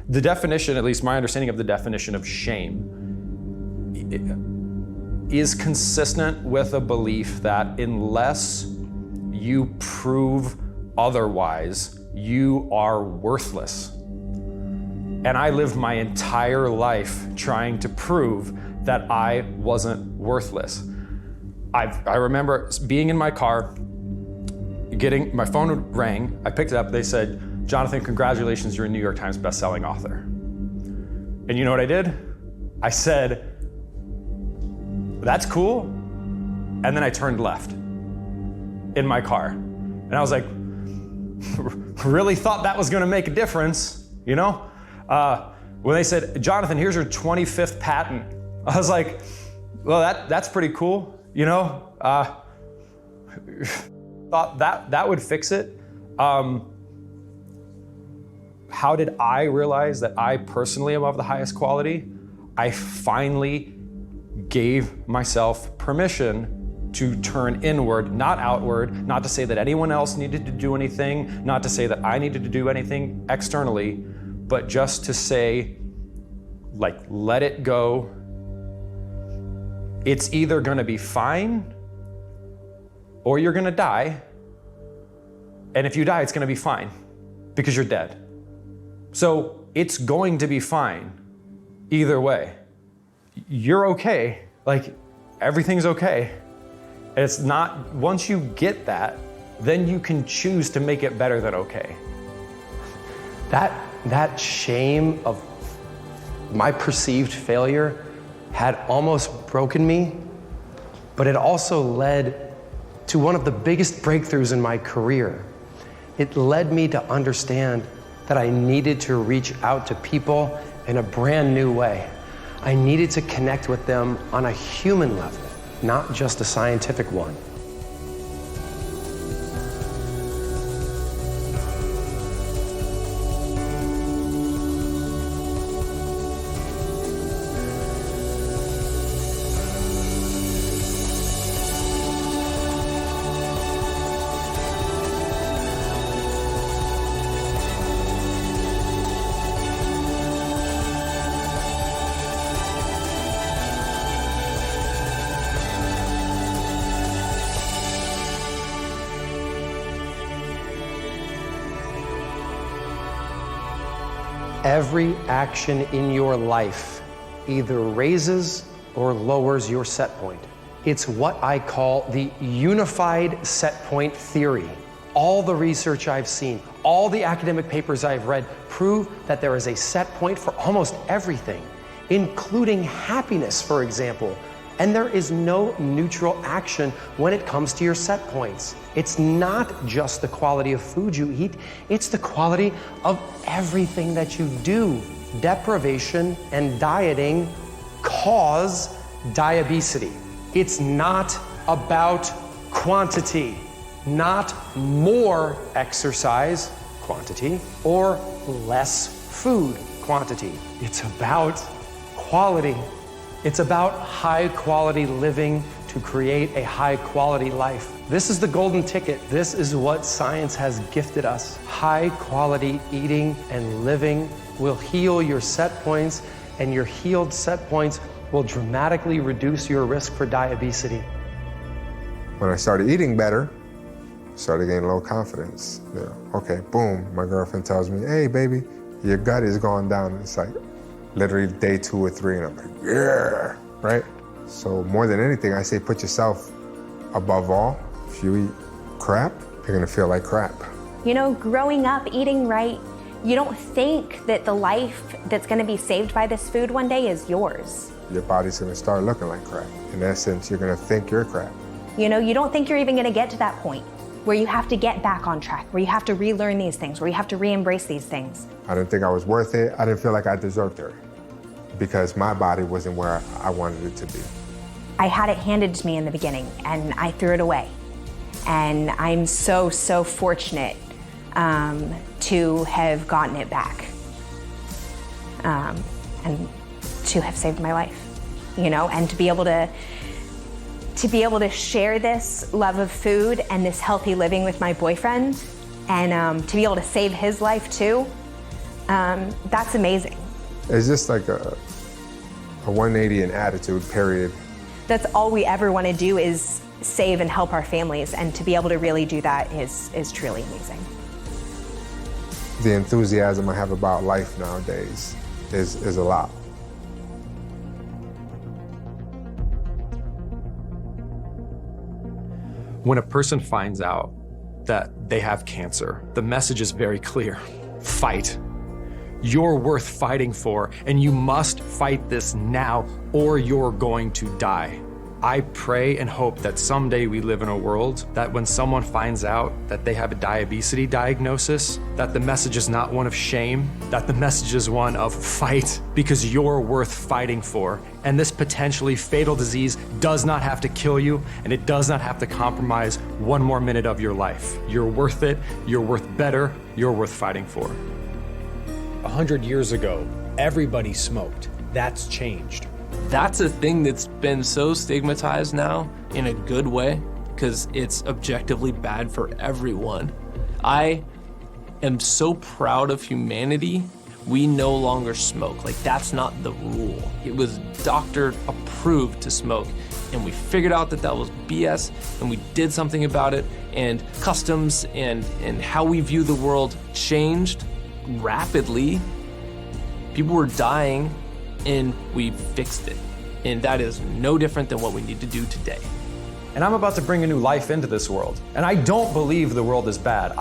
The definition, at least my understanding of the definition of shame, is consistent with a belief that unless you prove otherwise, you are worthless. And I lived my entire life trying to prove that I wasn't worthless. I remember being in my car, my phone rang, I picked it up, they said, Jonathan, congratulations, you're a New York Times bestselling author. And you know what I did? I said, that's cool. And then I turned left in my car. And I was like, really thought that was gonna make a difference, you know? When they said, Jonathan, here's your 25th patent. I was like, well, that's pretty cool, you know? Thought that would fix it. How did I realize that I personally am of the highest quality? I finally gave myself permission to turn inward, not outward, not to say that anyone else needed to do anything, not to say that I needed to do anything externally, but just to say, like, let it go. It's either gonna be fine or you're gonna die. And if you die, it's gonna be fine because you're dead. So it's going to be fine either way. You're okay, like everything's okay. And it's not, once you get that, then you can choose to make it better than okay. That shame of my perceived failure had almost broken me, but it also led to one of the biggest breakthroughs in my career. It led me to understand that I needed to reach out to people in a brand new way. I needed to connect with them on a human level, not just a scientific one. Every action in your life either raises or lowers your set point. It's what I call the unified set point theory. All the research I've seen, all the academic papers I've read prove that there is a set point for almost everything, including happiness, for example. And there is no neutral action when it comes to your set points. It's not just the quality of food you eat, it's the quality of everything that you do. Deprivation and dieting cause diabetes. It's not about quantity, not more exercise quantity or less food quantity. It's about quality. It's about high quality living to create a high quality life. This is the golden ticket. This is what science has gifted us. High quality eating and living will heal your set points, and your healed set points will dramatically reduce your risk for diabetes. When I started eating better, I started getting low confidence. Okay, boom, my girlfriend tells me, hey baby, your gut is going down. It's like literally day 2 or 3, and I'm like, yeah, right? So more than anything, I say put yourself above all. If you eat crap, you're gonna feel like crap. You know, growing up, eating right, you don't think that the life that's gonna be saved by this food one day is yours. Your body's gonna start looking like crap. In essence, you're gonna think you're crap. You know, you don't think you're even gonna get to that point where you have to get back on track, where you have to relearn these things, where you have to re-embrace these things. I didn't think I was worth it. I didn't feel like I deserved it because my body wasn't where I wanted it to be. I had it handed to me in the beginning and I threw it away. And I'm so, so fortunate to have gotten it back and to have saved my life, you know, and to be able to share this love of food and this healthy living with my boyfriend and to be able to save his life too, that's amazing. It's just like a 180 in attitude, period. That's all we ever want to do is save and help our families, and to be able to really do that is truly amazing. The enthusiasm I have about life nowadays is a lot. When a person finds out that they have cancer, the message is very clear. Fight. You're worth fighting for, and you must fight this now or you're going to die. I pray and hope that someday we live in a world that when someone finds out that they have a diabetes diagnosis, that the message is not one of shame, that the message is one of fight, because you're worth fighting for. And this potentially fatal disease does not have to kill you, and it does not have to compromise one more minute of your life. You're worth it, you're worth better, you're worth fighting for. 100 years ago, everybody smoked. That's changed. That's a thing that's been so stigmatized now in a good way because it's objectively bad for everyone. I am so proud of humanity. We no longer smoke. Like, that's not the rule. It was doctor approved to smoke, and we figured out that that was BS, and we did something about it, and customs and how we view the world changed rapidly. People were dying, and we fixed it. And that is no different than what we need to do today. And I'm about to bring a new life into this world. And I don't believe the world is bad.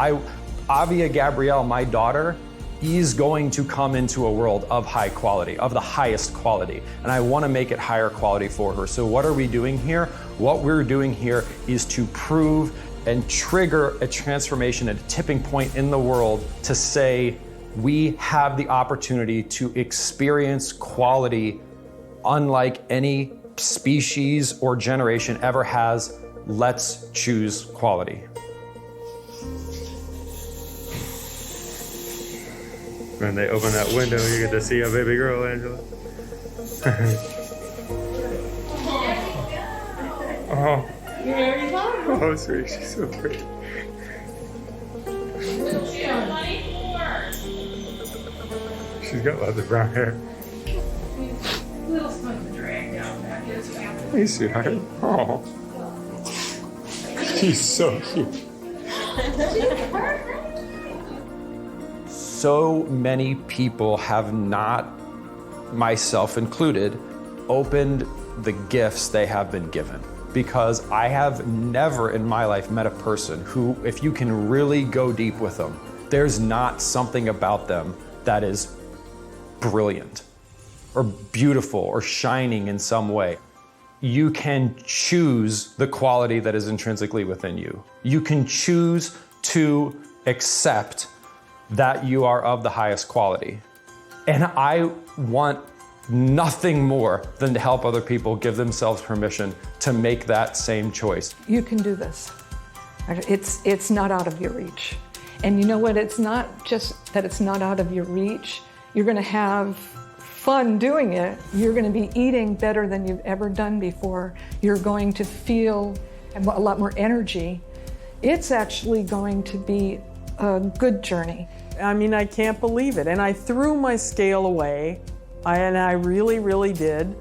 Avia Gabrielle, my daughter, is going to come into a world of high quality, of the highest quality. And I want to make it higher quality for her. So what are we doing here? What we're doing here is to prove and trigger a transformation at a tipping point in the world to say, we have the opportunity to experience quality unlike any species or generation ever has. Let's choose quality. When they open that window, you get to see a baby girl, Angela. Oh. Oh, sweet. She's so pretty. She's got lots of brown hair. Hey, sweetheart. Oh. She's so cute. So many people have not, myself included, opened the gifts they have been given. Because I have never in my life met a person who, if you can really go deep with them, there's not something about them that is brilliant or beautiful or shining in some way. You can choose the quality that is intrinsically within you. You can choose to accept that you are of the highest quality. And I want nothing more than to help other people give themselves permission to make that same choice. You can do this. It's not out of your reach. And you know what? It's not just that it's not out of your reach. You're going to have fun doing it. You're going to be eating better than you've ever done before. You're going to feel a lot more energy. It's actually going to be a good journey. I mean, I can't believe it. And I threw my scale away, and I really, really did.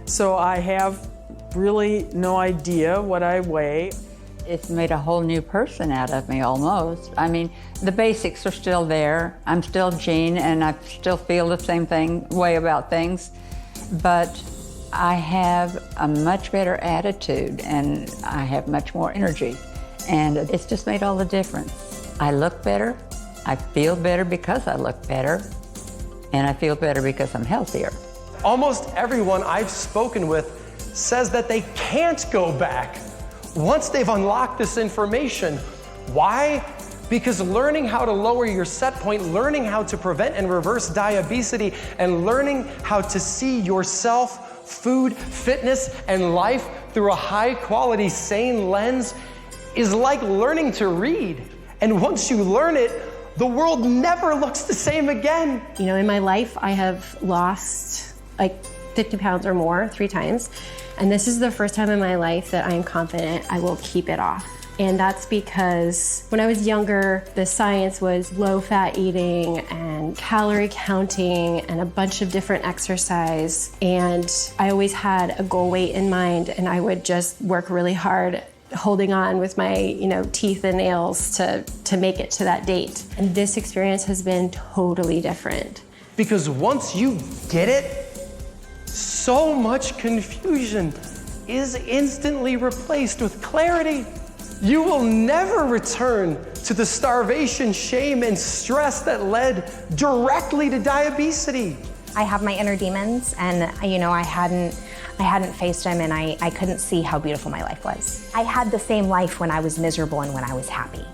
So I have really no idea what I weigh. It's made a whole new person out of me almost. I mean, the basics are still there. I'm still Jean and I still feel the same way about things, but I have a much better attitude and I have much more energy. And it's just made all the difference. I look better, I feel better because I look better, and I feel better because I'm healthier. Almost everyone I've spoken with says that they can't go back once they've unlocked this information. Why? Because learning how to lower your set point, learning how to prevent and reverse diabetes, and learning how to see yourself, food, fitness, and life through a high-quality, sane lens is like learning to read. And once you learn it, the world never looks the same again. You know, in my life, I have lost like 50 pounds or more 3 times. And this is the first time in my life that I'm confident I will keep it off. And that's because when I was younger, the science was low-fat eating and calorie counting and a bunch of different exercise. And I always had a goal weight in mind, and I would just work really hard holding on with my, teeth and nails to make it to that date. And this experience has been totally different. Because once you get it, so much confusion is instantly replaced with clarity. You will never return to the starvation, shame, and stress that led directly to diabetes. I have my inner demons, and I hadn't faced them, and I couldn't see how beautiful my life was. I had the same life when I was miserable and when I was happy.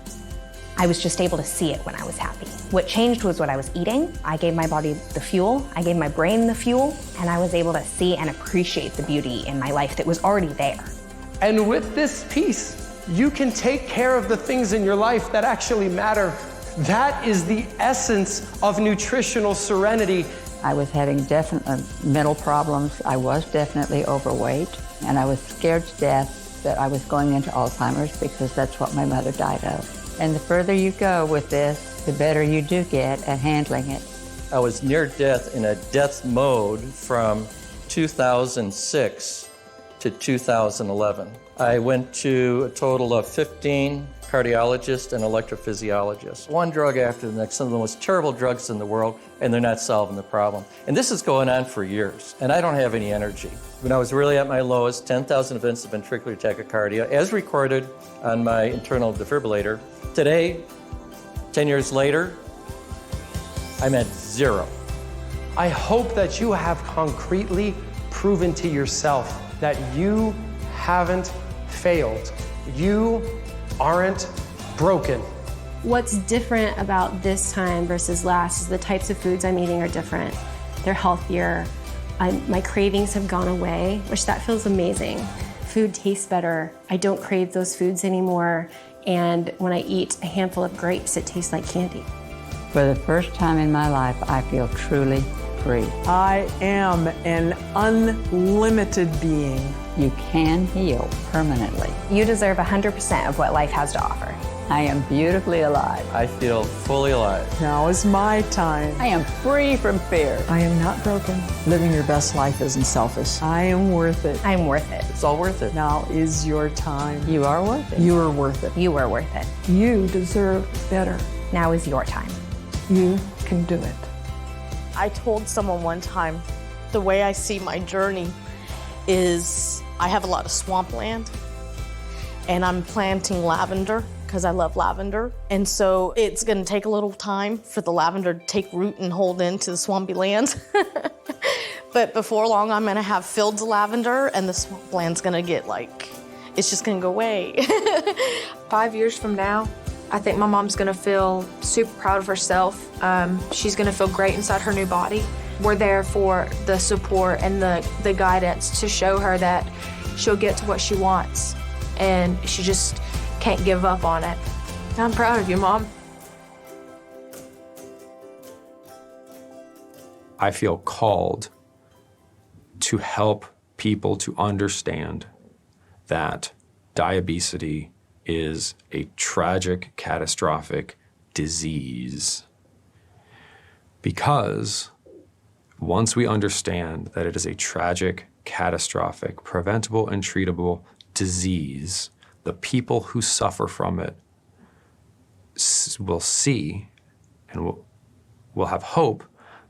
I was just able to see it when I was happy. What changed was what I was eating. I gave my body the fuel, I gave my brain the fuel, and I was able to see and appreciate the beauty in my life that was already there. And with this peace, you can take care of the things in your life that actually matter. That is the essence of nutritional serenity. I was having definite mental problems. I was definitely overweight, and I was scared to death that I was going into Alzheimer's because that's what my mother died of. And the further you go with this, the better you do get at handling it. I was near death in a death mode from 2006 to 2011. I went to a total of 15 cardiologists and electrophysiologists. One drug after the next, some of the most terrible drugs in the world, and they're not solving the problem. And this is going on for years, and I don't have any energy. When I was really at my lowest, 10,000 events of ventricular tachycardia, as recorded on my internal defibrillator. Today, 10 years later, I'm at 0. I hope that you have concretely proven to yourself that you haven't failed. You aren't broken. What's different about this time versus last is the types of foods I'm eating are different. They're healthier. My cravings have gone away, which that feels amazing. Food tastes better. I don't crave those foods anymore. And when I eat a handful of grapes, it tastes like candy. For the first time in my life, I feel truly free. I am an unlimited being. You can heal permanently. You deserve 100% of what life has to offer. I am beautifully alive. I feel fully alive. Now is my time. I am free from fear. I am not broken. Living your best life isn't selfish. I am worth it. I'm worth it. It's all worth it. Now is your time. You are worth it. You are worth it. You are worth it. You deserve better. Now is your time. You can do it. I told someone one time, the way I see my journey is I have a lot of swampland, and I'm planting lavender because I love lavender. And so it's going to take a little time for the lavender to take root and hold into the swampy land. But before long, I'm going to have fields of lavender, and the swampland's going to get it's just going to go away. 5 years from now, I think my mom's gonna feel super proud of herself. She's gonna feel great inside her new body. We're there for the support and the guidance to show her that she'll get to what she wants, and she just can't give up on it. I'm proud of you, Mom. I feel called to help people to understand that diabetes is a tragic, catastrophic disease. Because once we understand that it is a tragic, catastrophic, preventable and treatable disease, the people who suffer from it will see and will have hope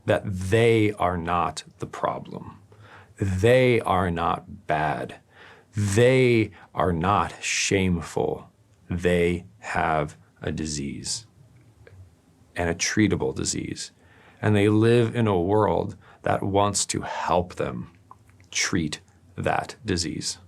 that they are not the problem. They are not bad. They are not shameful. They have a disease, and a treatable disease. And they live in a world that wants to help them treat that disease.